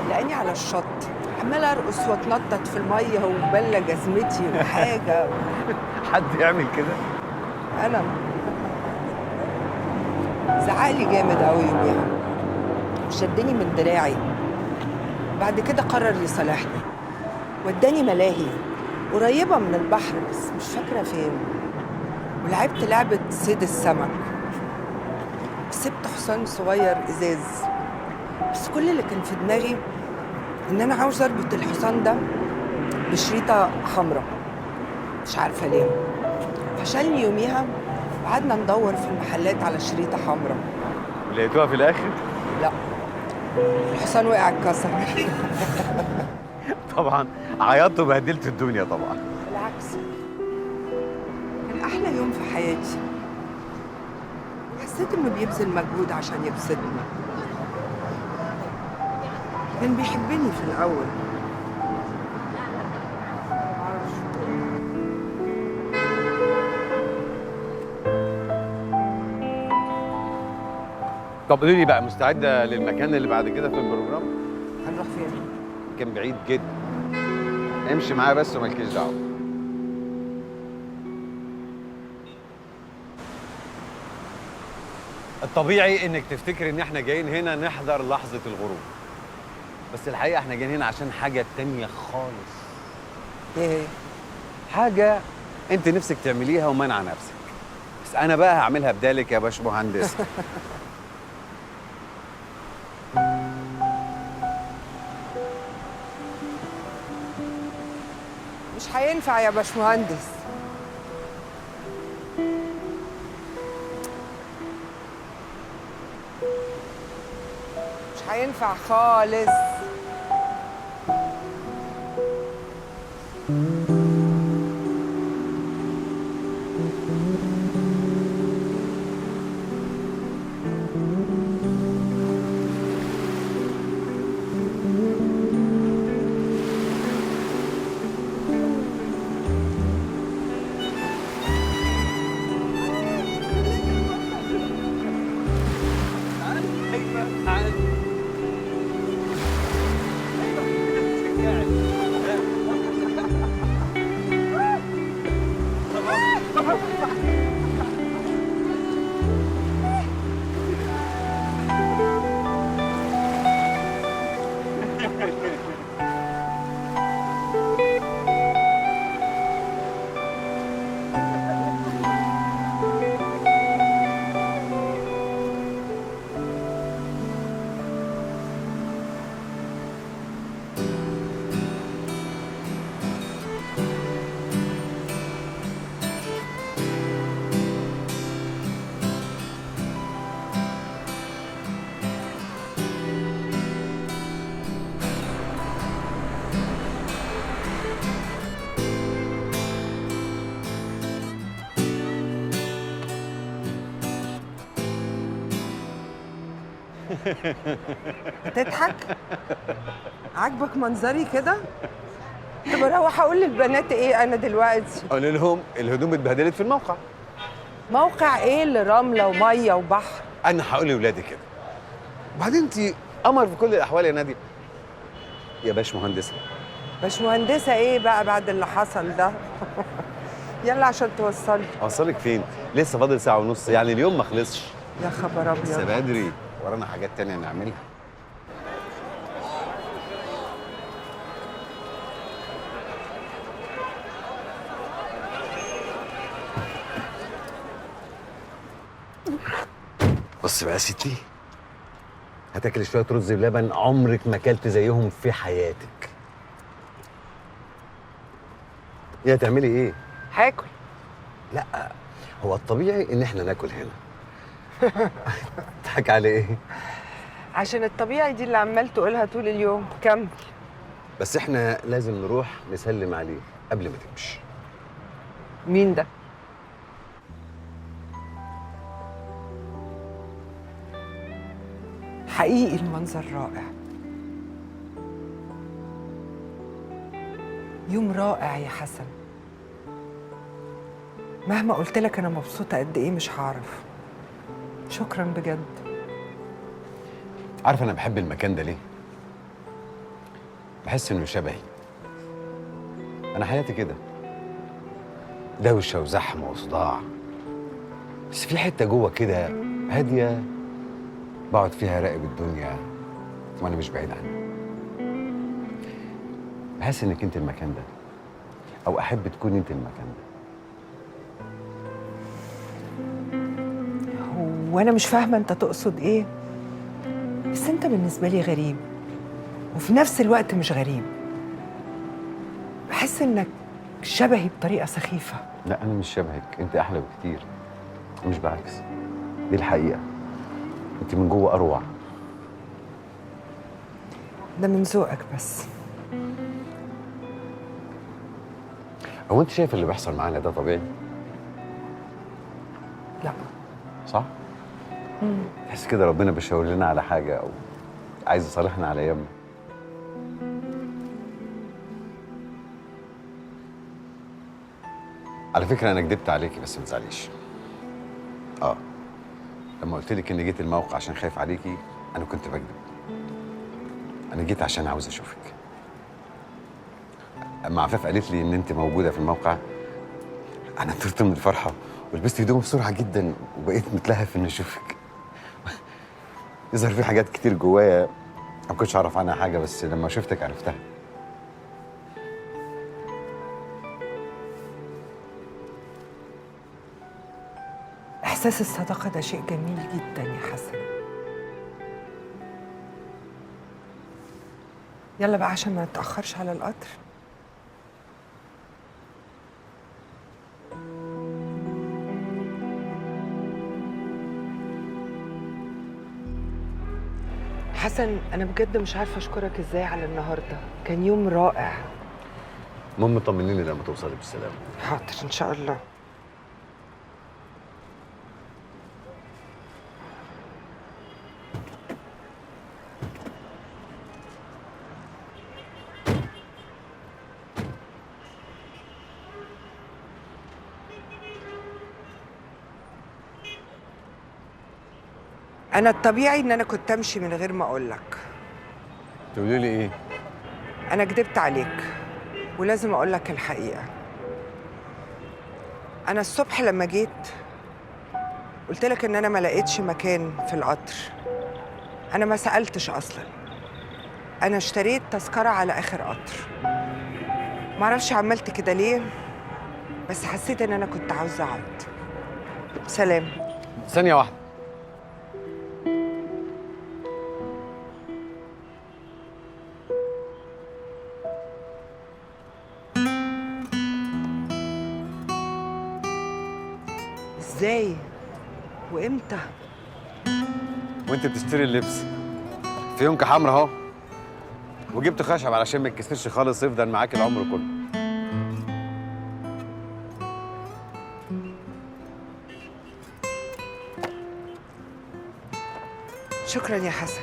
لقاني على الشط عمالة أرقص وأتنطط في المية وبلة جزمتي وحاجة. حد يعمل كده؟ أنا زعقلي جامد قوي يوميها وشدني من دراعي. بعد كده قرر يصالحني، وداني ملاهي قريبة من البحر بس مش فاكرة فين، ولعبت لعبة صيد السمك، وسبت حصان صغير إزاز. بس كل اللي كان في دماغي إن أنا عاوزة أربط الحصان ده بشريطة حمراء، مش عارفة ليه. فشلني يوميها وقعدنا ندور في المحلات على شريطة حمراء. لقيتوها في الآخر؟ لا، الحصان وقع اتكسر. طبعا عيطت وبهدلت الدنيا طبعا. بالعكس، كان أحلى يوم في حياتي. حسيت إنه بيبذل مجهود عشان يبسطني. كان بيحبني في الأول. طب قولي لي بقى، مستعدة للمكان اللي بعد كده في البروجرام؟ هنروح فين؟ كان بعيد جدا. امشي معايا بس ومالكيش دعوة. الطبيعي انك تفتكر ان احنا جايين هنا نحضر لحظة الغروب، بس الحقيقة احنا جايين هنا عشان حاجة تانية خالص. ايه؟ حاجة انت نفسك تعمليها ومانعة نفسك، بس انا بقى هعملها بدالك يا باشمهندس. مش هينفع يا باشمهندس. مش هينفع خالص. هتضحك؟ عاجبك منظري كده؟ طب اروح اقول للبنات ايه انا دلوقتي؟ قول لهم الهدوم اتبهدلت في الموقع. موقع ايه اللي رمله وميه وبحر؟ انا هقول لاولادي كده. وبعدين انت قمر في كل الاحوال يا ناديه. يا باشمهندسه. باشمهندسه ايه بقى بعد اللي حصل ده؟ يلا عشان توصلي. اوصلك فين؟ لسه فاضل ساعه ونص، يعني اليوم ما خلصش. يا خبر ابيض. لسه بدري، ورانا حاجات تانية نعملها. بص بقى يا ستي، هتاكلي شويه رز بلبن عمرك ما اكلت زيهم في حياتك. يا تعملي ايه؟ هاكل. لا، هو الطبيعي ان احنا ناكل هنا. تضحك على ايه؟ عشان الطبيعي دي اللي عمال تقولها طول اليوم. كمل. بس احنا لازم نروح نسلم عليه قبل ما تمشي. مين ده؟ حقيقي المنظر رائع. يوم رائع يا حسن. مهما قلت لك انا مبسوطه قد ايه مش هعرف. شكرا بجد. عارفه انا بحب المكان ده ليه؟ بحس انه شبهي. انا حياتي كده، دوشه وزحمه وصداع، بس في حته جوه كده هاديه بقعد فيها راقب الدنيا وانا مش بعيد عنها. بحس انك انت المكان ده، او احب تكون انت المكان ده. وانا مش فاهمه انت تقصد ايه، بس انت بالنسبه لي غريب وفي نفس الوقت مش غريب. بحس انك شبهي بطريقه سخيفه. لا انا مش شبهك، انت احلى بكتير، مش بعكس. دي الحقيقه، انت من جوه اروع. ده من ذوقك بس. هو انت شايف اللي بيحصل معانا ده طبيعي؟ لا. صح؟ تحس كده ربنا بيشاور لنا على حاجه او عايز يصالحنا على ايامنا. على فكره انا كدبت عليكي، بس ما تزعليش. لما قلت لك اني جيت الموقع عشان خايف عليكي، انا كنت بكذب. انا جيت عشان عاوز اشوفك. اما عفاف قالت لي ان انت موجوده في الموقع، انا طرت من الفرحه ولبست هدومي بسرعه جدا وبقيت متلهف اني اشوفك. يظهر في حاجات كتير جوايا ما كنتش اعرف عنها حاجه، بس لما شفتك عرفتها. احساس الصداقه ده شيء جميل جدا يا حسن. يلا بقى عشان ما نتاخرش على القطر. حسن انا بجد مش عارفه اشكرك ازاي على النهارده، كان يوم رائع. المهم طمنيني لما توصلي بالسلامه. حاضر ان شاء الله. أنا الطبيعي إن أنا كنت أمشي من غير ما أقول لك. تقولي لي إيه؟ أنا كدبت عليك ولازم أقول لك الحقيقة. أنا الصبح لما جيت قلت لك إن أنا ما لقيتش مكان في القطر. أنا ما سألتش أصلاً. أنا اشتريت تذكرة على آخر قطر. معرفش عملت كده ليه، بس حسيت إن أنا كنت عاوزة أقعد. سلام. ثانية واحدة. ازاي وامتى؟ وانت بتشتري اللبس في يونكة حمرا اهو، وجبت خشب علشان ما يتكسرش خالص، يفضل معاك العمر كله. شكرا يا حسن.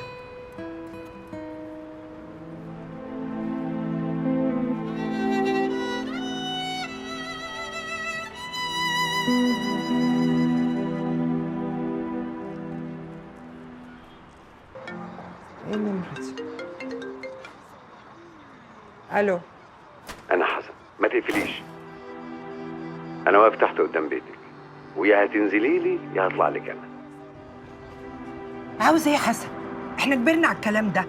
ايه النمرة دي؟ الو. انا حسن، ما تقفليش. انا واقف تحت قدام بيتك، ويا هتنزلي لي يا هطلع لك انا. عاوز ايه يا حسن؟ احنا كبرنا على الكلام ده.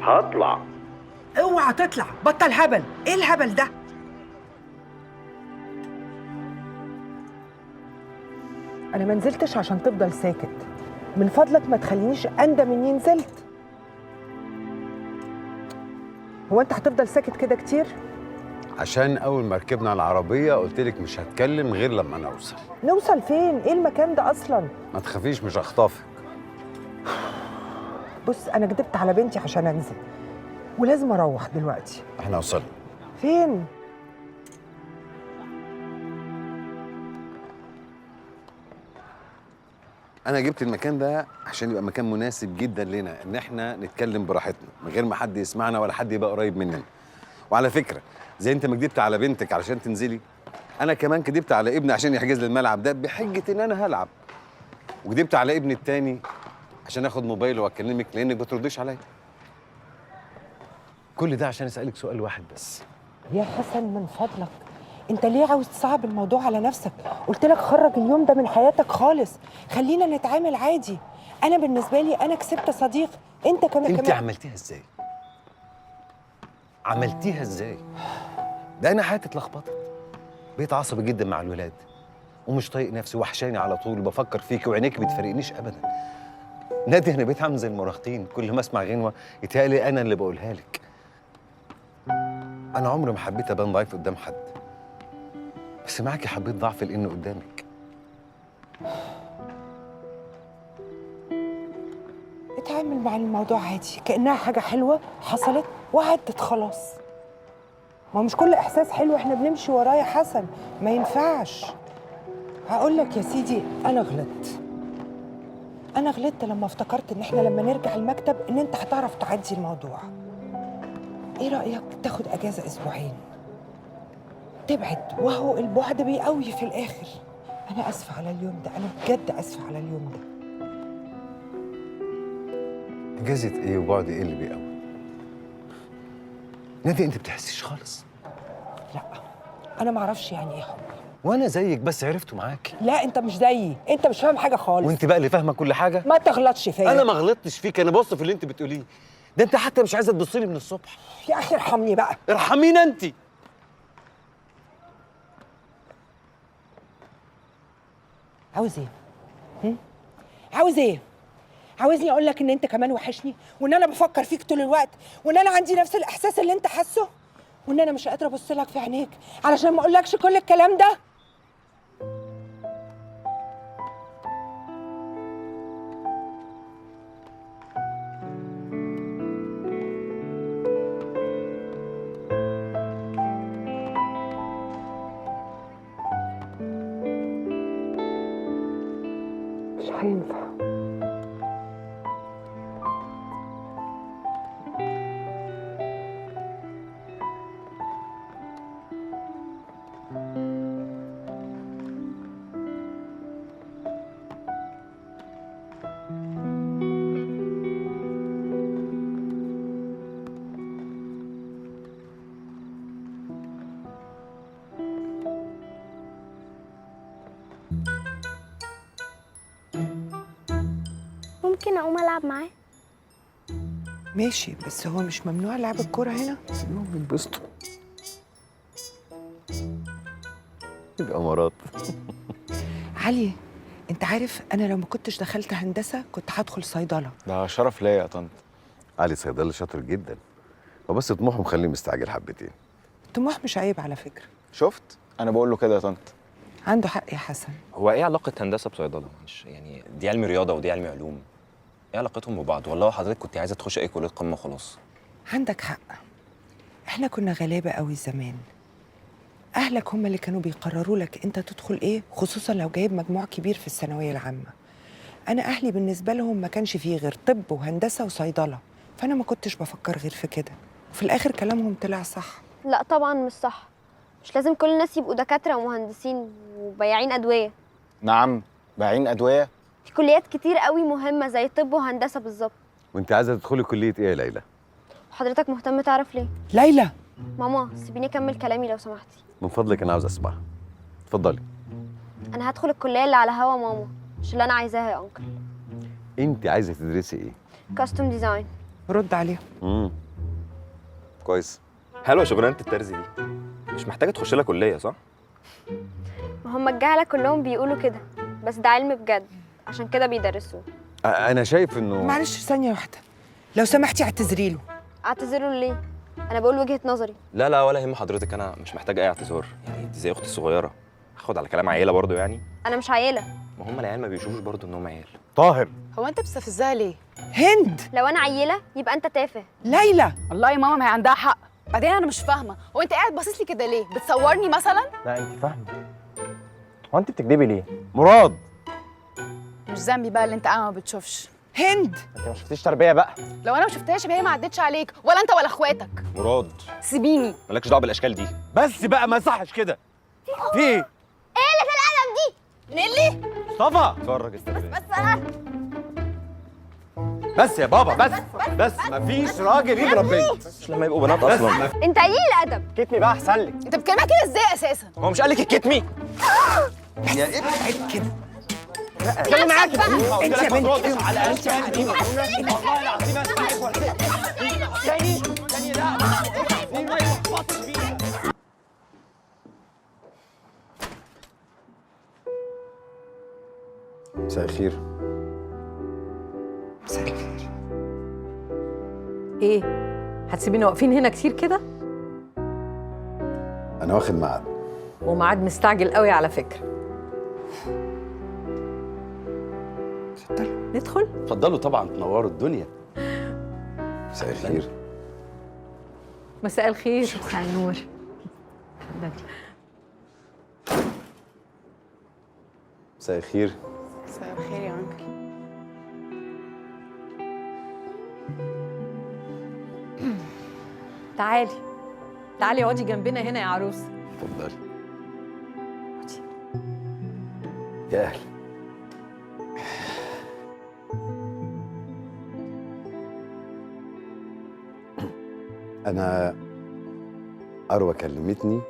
هطلع. اوعى تطلع، بطل هبل. ايه الهبل ده؟ انا ما نزلتش عشان تفضل ساكت. من فضلك ما تخلينيش اندم اني نزلت. هو انت هتفضل ساكت كده كتير؟ عشان اول ما ركبنا على العربيه قلت لك مش هتكلم غير لما نوصل. نوصل فين؟ ايه المكان ده اصلا؟ ما تخافيش مش هخطفك. بص انا كدبت على بنتي عشان انزل، ولازم اروح دلوقتي. احنا وصلنا. فين؟ انا جبت المكان ده عشان يبقى مكان مناسب جدا لنا ان احنا نتكلم براحتنا من غير ما حد يسمعنا ولا حد يبقى قريب مننا. وعلى فكره زي انت ما كدبت على بنتك علشان تنزلي، انا كمان كدبت على ابني عشان يحجز لي الملعب ده بحجه ان انا هلعب، وكدبت على ابني التاني عشان اخد موبايله واكلمك لانك ما بترديش عليا. كل ده عشان اسالك سؤال واحد بس. يا حسن من فضلك انت ليه عاوز تصعب الموضوع على نفسك؟ قلت لك خرج اليوم ده من حياتك خالص، خلينا نتعامل عادي. انا بالنسبه لي انا كسبت صديق، انت كمان انت عملتيها ازاي؟ عملتيها ازاي؟ ده انا حياتي اتلخبطت، بقيت عصبي جدا مع الولاد ومش طايق نفسي، وحشاني على طول، بفكر فيك وعينيك ما بتفارقنيش ابدا. نادي انا بقيت عامل زي المراهقين، كل ما اسمع غنوه يتهيألي انا اللي بقولها لك. انا عمري ما حبيت ابان ضعيف قدام حد، بس معاكي حبيت ضعف لانه قدامك. اتعامل مع الموضوع عادي كأنها حاجة حلوة حصلت وعدت خلاص. ما مش كل إحساس حلو احنا بنمشي وراه يا حسن، ما ينفعش. هقول لك يا سيدي أنا غلطت. أنا غلطت لما افتكرت إن احنا لما نرجع المكتب إن أنت هتعرف تعدي الموضوع. إيه رأيك تاخد أجازة أسبوعين؟ تبعد، وهو البعد بيقوي في الآخر. أنا آسفة على اليوم ده، أنا بجد آسفة على اليوم ده. اجازه ايه وبعد ايه اللي بيقوي؟ نادي انت بتحسيش خالص. لا انا ما اعرفش يعني ايه حب. وانا زيك بس عرفته معاكي. لا انت مش زيي، انت مش فاهم حاجه خالص. وانت بقى اللي فاهمه كل حاجه. ما تغلطش فيا. انا ما غلطتش فيك، انا بص في اللي انت بتقوليه ده. انت حتى مش عايزه تبص لي من الصبح. يا اخي ارحمني بقى. ارحمينا انت. عاوز ايه؟ عاوز ايه؟ عاوزني اقول لك ان انت كمان وحشني، وان انا بفكر فيك طول الوقت، وان انا عندي نفس الاحساس اللي انت حاسه، وان انا مش قادره ابص لك في عينيك علشان ما اقولكش كل الكلام ده؟ مش هينفع. ممكن اقوم العب معاه؟ ماشي، بس هو مش ممنوع لعب الكوره هنا؟ سيبهم ينبسطوا. يبقى مرات. علي انت عارف انا لو ما كنتش دخلت هندسه كنت هدخل صيدله. ده شرف ليا يا طنط. علي صيدلي شاطر جدا، وبس طموحه مخليه مستعجل حبتين. الطموح مش عيب على فكره. شفت؟ انا بقول له كده يا طنط. عنده حق يا حسن. هو ايه علاقه هندسه بصيدله؟ مش يعني دي علم رياضه ودي علم علوم، ايه علاقتهم ببعض؟ والله حضرتك كنت عايزه تخش اي كليه قمه خلاص. عندك حق، احنا كنا غلابه قوي زمان. اهلك هم اللي كانوا بيقرروا لك انت تدخل ايه، خصوصا لو جايب مجموع كبير في الثانويه العامه. انا اهلي بالنسبه لهم ما كانش فيه غير طب وهندسه وصيدله، فانا ما كنتش بفكر غير في كده، وفي الاخر كلامهم طلع صح. لا طبعا مش صح، مش لازم كل الناس يبقوا دكاتره ومهندسين وبياعين ادويه. نعم، بايعين ادويه. في كليات كتير قوي مهمه زي طب وهندسه بالظبط. وانت عايزه تدخلي كليه ايه يا ليلى؟ حضرتك مهتم تعرف ليه؟ ليلى ماما سيبيني اكمل كلامي لو سمحتي. من فضلك انا عاوز اسمعها. اتفضلي. انا هدخل الكليه اللي على هوا ماما، مش اللي انا عايزاها يا انكل. انت عايزه تدرسي ايه؟ كاستم ديزاين. رد عليها. كويس. حلوه شغلانه الترزي دي، مش محتاجه تخش لها كليه صح؟ ما هم الجهله كلهم بيقولوا كده، بس ده علم بجد، عشان كده بيدرسوه. انا شايف انه معلش ثانيه واحده، لو سمحتي اعتذري له. اعتذر له ليه؟ انا بقول وجهه نظري. لا ولا يهم حضرتك، انا مش محتاج اي اعتذار، يعني دي زي اختي الصغيره، هاخد على كلام عيله برضو يعني. انا مش عيله. ما هم العيال ما بيشوفوش برضو انهم عيال. طاهر، هو انت بتستفزها ليه؟ هند، لو انا عيله يبقى انت تافه. ليلى، والله يا ماما ما هي عندها حق. بعدين انا مش فاهمه، هو انت قاعد باصص لي كده ليه؟ بتصورني مثلا؟ لا انت فاهمه. هو انت بتكدبي ليه؟ مراد، مش ذنبي بقى اللي انت قاعد ما بتشوفش. هند، انت ما شفتيش تربيه بقى. لو انا ما شفتهاش يبقى هي ما عدتش عليك، ولا انت ولا اخواتك. مراد سيبيني. مالكش دعوه بالاشكال دي. بس بقى ما صحش كده. في ايه؟ ايه اللي في القلم دي؟ نيلي مصطفى اتفرج استفزاز. بس يا بابا، بس مفيش راجل يضرب بنت. مش لما يبقوا بنات اصلا. انت قليل الادب. كتمي بقى احسن لك. انت بتكلمها كده ازاي اساسا؟ هو مش قال لك الكتمي؟ يا ايه ابعد كده. اتكلم معاك انت يا بنت على انت والله العظيم تاني لا ما يخبطش فيها. مساء الخير. مساء الخير. ايه؟ هتسيبينا واقفين هنا كتير كده؟ انا واخد ميعاد. وميعاد مستعجل قوي على فكرة. ندخل؟ اتفضلوا طبعا، تنوروا الدنيا. مساء الخير. مساء الخير. مساء النور. مساء الخير. مساء الخير يا انكل. تعالي اقعدي جنبنا هنا يا عروسه. اتفضلي. يا اهلا. انا اروى كلمتني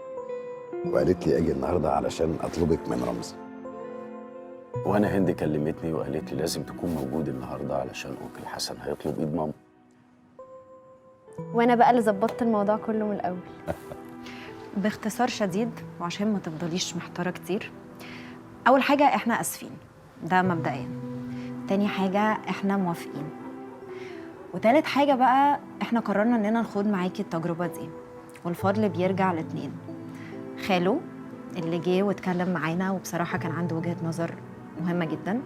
وقالت لي اجي النهارده علشان اطلبك من رمزي. وانا هند كلمتني وقالت لي لازم تكون موجود النهارده علشان انكل حسن هيطلب ايد ماما. وانا بقى اللي ظبطت الموضوع كله من الاول. باختصار شديد وعشان ما تفضليش محتاره كتير، اول حاجه احنا اسفين، ده مبدئيا. تاني حاجه احنا موافقين. وتالت حاجه بقى احنا قررنا اننا نخوض معاكي التجربه دي، والفضل بيرجع لاتنين. خالو اللي جه واتكلم معانا وبصراحه كان عنده وجهه نظر مهمه جدا،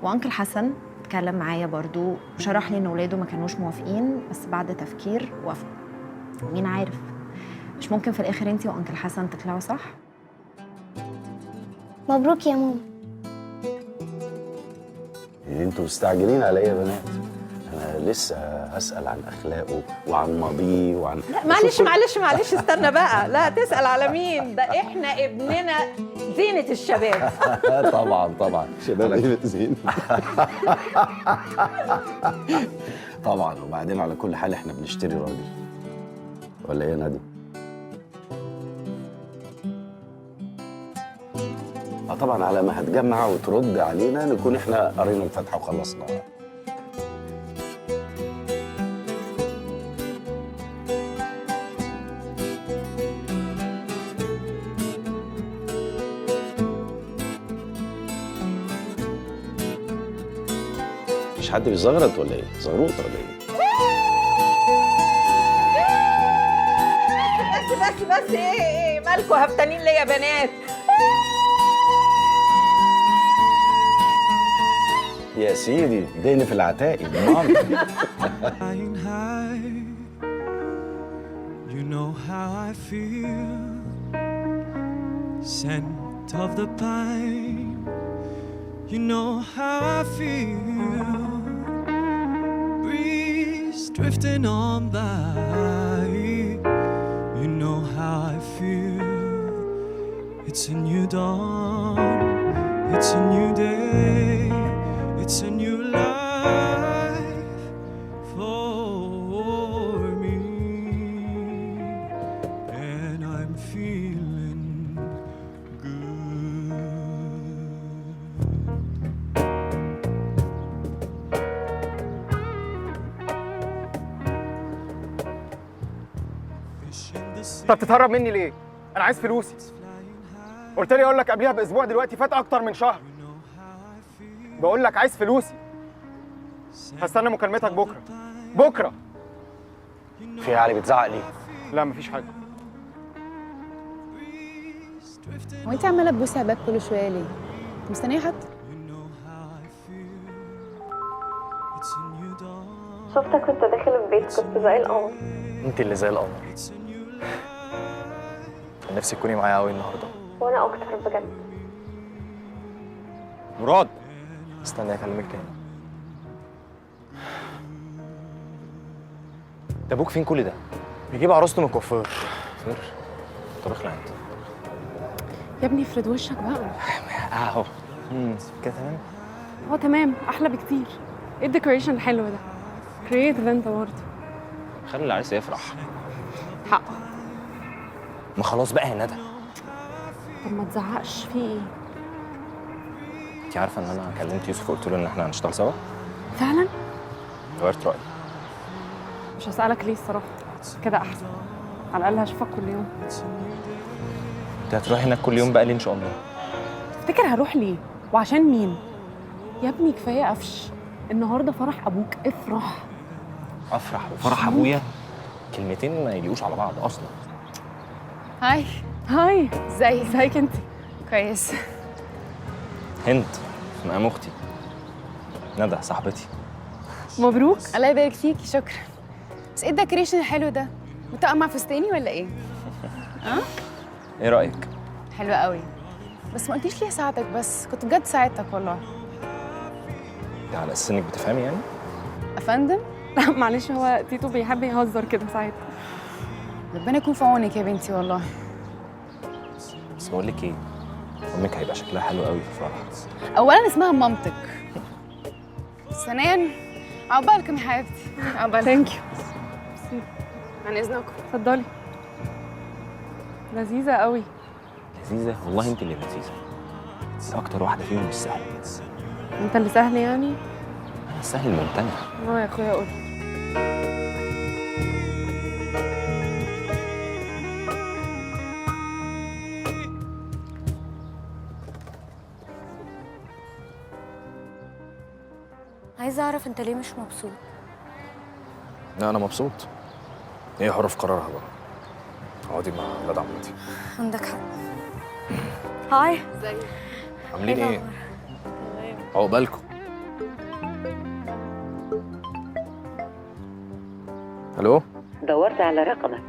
وانكل حسن اتكلم معايا برضو وشرح لي ان ولاده ما كانوش موافقين، بس بعد تفكير وافقوا. ومين عارف، مش ممكن في الاخر انتي وانكل حسن تطلعوا صح؟ مبروك يا ماما. انتوا مستعجلين على ايه يا بنات؟ انا لسه هسأل عن اخلاقه وعن ماضيه وعن لا معلش استنى بقى، لا تسأل على مين، ده احنا ابننا زينة الشباب. طبعا شباب زين. طبعا. وبعدين على كل حال احنا بنشتري راجل، ولا ايه يا نادي؟ طبعا على ما هتجمع وترد علينا نكون احنا قرينا الفاتحه وخلصنا. مش حد بيزغرط ولا ايه؟ زغروط ولا ايه؟ بس ايه مالكوا هفتانين ليه يا بنات؟ يا سيدي دين في العتاقي ماما. You know how I feel. Scent of the pine You know how I feel. Breeze drifting on by. You know how I feel. It's a new dawn. It's a new day. It's a new life for me. And I'm feeling انت بتتهرب مني ليه؟ انا عايز فلوسي. قلت لي اقول لك قبلها باسبوع، دلوقتي فات اكتر من شهر. بقول لك عايز فلوسي. هستنى مكالمتك بكره. بكره. في علي بتزعق ليه؟ لا مفيش حاجه. هو انت عماله تبوسي على الباب كل شويه ليه؟ مستنيه حد؟ شفتك وانت داخل البيت كنت زي القمر. انت اللي زي القمر. كان نفسي تكوني معايا قوي النهارده. وانا اكتر بجد. مراد استنى اكلمك تاني. ده ابوك فين كل ده؟ بيجيب عروسته من الكوافير. فير؟ طب اخلع انت. يا ابني افرد وشك بقى. اهو. كده تمام؟ تمام، احلى بكتير. ايه الديكوريشن الحلو ده؟ كرييتيف انت برضه. خلي العريس يفرح. حقه. ما خلاص بقى يا ندى. طب ما تزعقش، في ايه؟ انت عارفه ان انا كلمت يوسف وقلت له ان احنا هنشتغل سوا؟ فعلا؟ غيرت رايي. مش هسألك ليه الصراحة، كده أحسن. على الأقل هشوفك كل يوم. انت هتروحي هناك كل يوم بقى ليه ان شاء الله؟ تفتكر هروح ليه؟ وعشان مين؟ يا ابني كفاية قفش. النهارده فرح أبوك، افرح. افرح وفرح ابويا كلمتين ما يليقوش على بعض اصلا. هاي هاي، ازيك انت؟ كويس. هند مقام اختي. ندى صاحبتي. مبروك. الله يبارك فيكي، شكرا. بس ايه الديكوريشن الحلو ده؟ متقمع فستاني ولا ايه؟ ايه رايك؟ حلو قوي. بس ما قلتيش ليه اساعدك، بس كنت بجد ساعدتك والله. ده على اساس انك بتفهمي يعني؟ افندم؟ لا معلش، هو تيتو بيحب يهزر كده ساعات. ربنا يكون في عونك يا بنتي والله. بس بقول لك ايه، امك هيبقى شكلها حلو قوي في الفرح. اولا اسمها مامتك، ثانيا عقبالكم يا حبيبتي. عقبالك. ثانك يو. عن اذنكم. اتفضلي. لذيذه قوي. لذيذه؟ والله انت اللي لذيذه. انت اكتر واحده فيهم مش سهله. انت اللي سهل يعني؟ انا السهل الممتنع. يا اخويا قولي. عايزه اعرف انت ليه مش مبسوط؟ لا انا مبسوط. هي حرة في قرارها بقى. اقعدي مع ولاد عمتي. عندك حق. هاي. ازيك؟ عاملين ايه؟ عقبالكم. الو؟ دورت على رقمك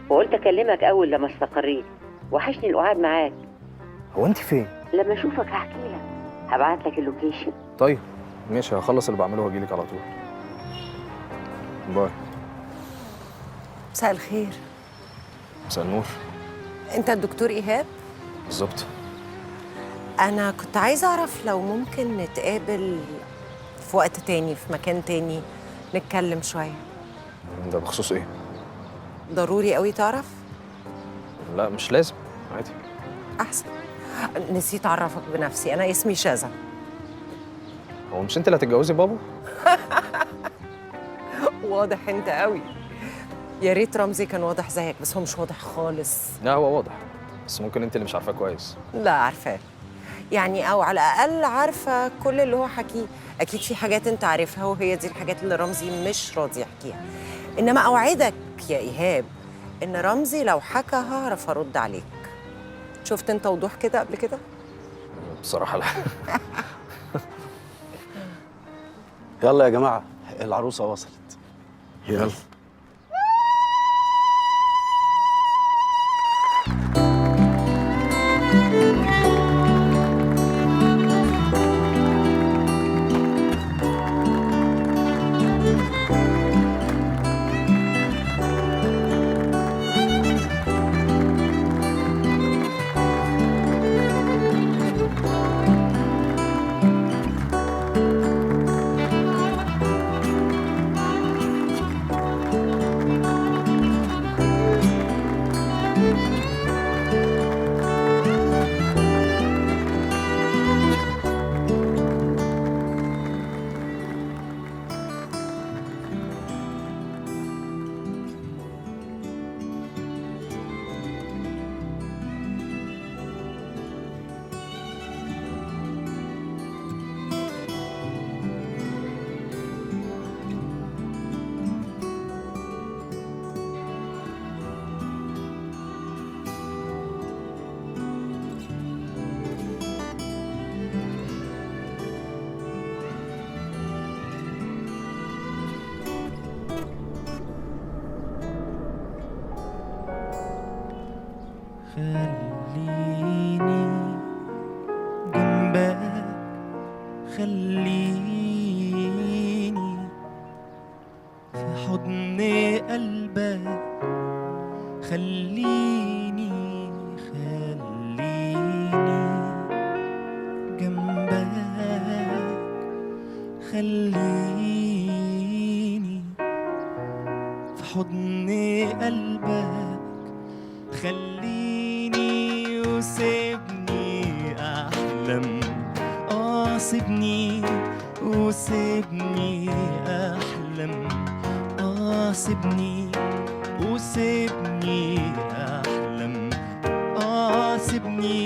وقلت اكلمك اول لما استقريت. وحشني القعاد معاك. هو انت فين؟ لما اشوفك هحكي لك، هبعت لك اللوكيشن. طيب ماشي، هخلص اللي بعمله واجيلك على طول. باي. مساء الخير. مساء النور. انت الدكتور ايهاب؟ بالظبط. انا كنت عايزه اعرف لو ممكن نتقابل في وقت تاني في مكان تاني نتكلم شويه. ده بخصوص ايه؟ ضروري قوي تعرف؟ لا مش لازم، عادي. احسن. نسيت اعرفك بنفسي، انا اسمي شاذة. هو مش انت اللي هتتجوزي بابا؟ واضح انت قوي. يا ريت رمزي كان واضح زيك، بس هو مش واضح خالص. لا هو واضح، بس ممكن انت اللي مش عارفاه كويس. لا عارفاه يعني، او على الاقل عارفه كل اللي هو حكيه. اكيد في حاجات انت عارفها، وهي دي الحاجات اللي رمزي مش راضي يحكيها. انما اوعدك يا ايهاب ان رمزي لو حكى هعرف ارد عليك. شفت انت وضوح كده قبل كده؟ بصراحه لا. يلا يا جماعه، العروسه وصلت. يلا. خليني جنبك، خليني في حضن قلبك، خليني جنبك، خليني في حضن قلبك، خليني وسيبني أحلم، سيبني وسيبني أحلم، سيبني وسيبني أحلم، سيبني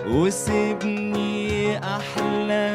وسيبني أحلم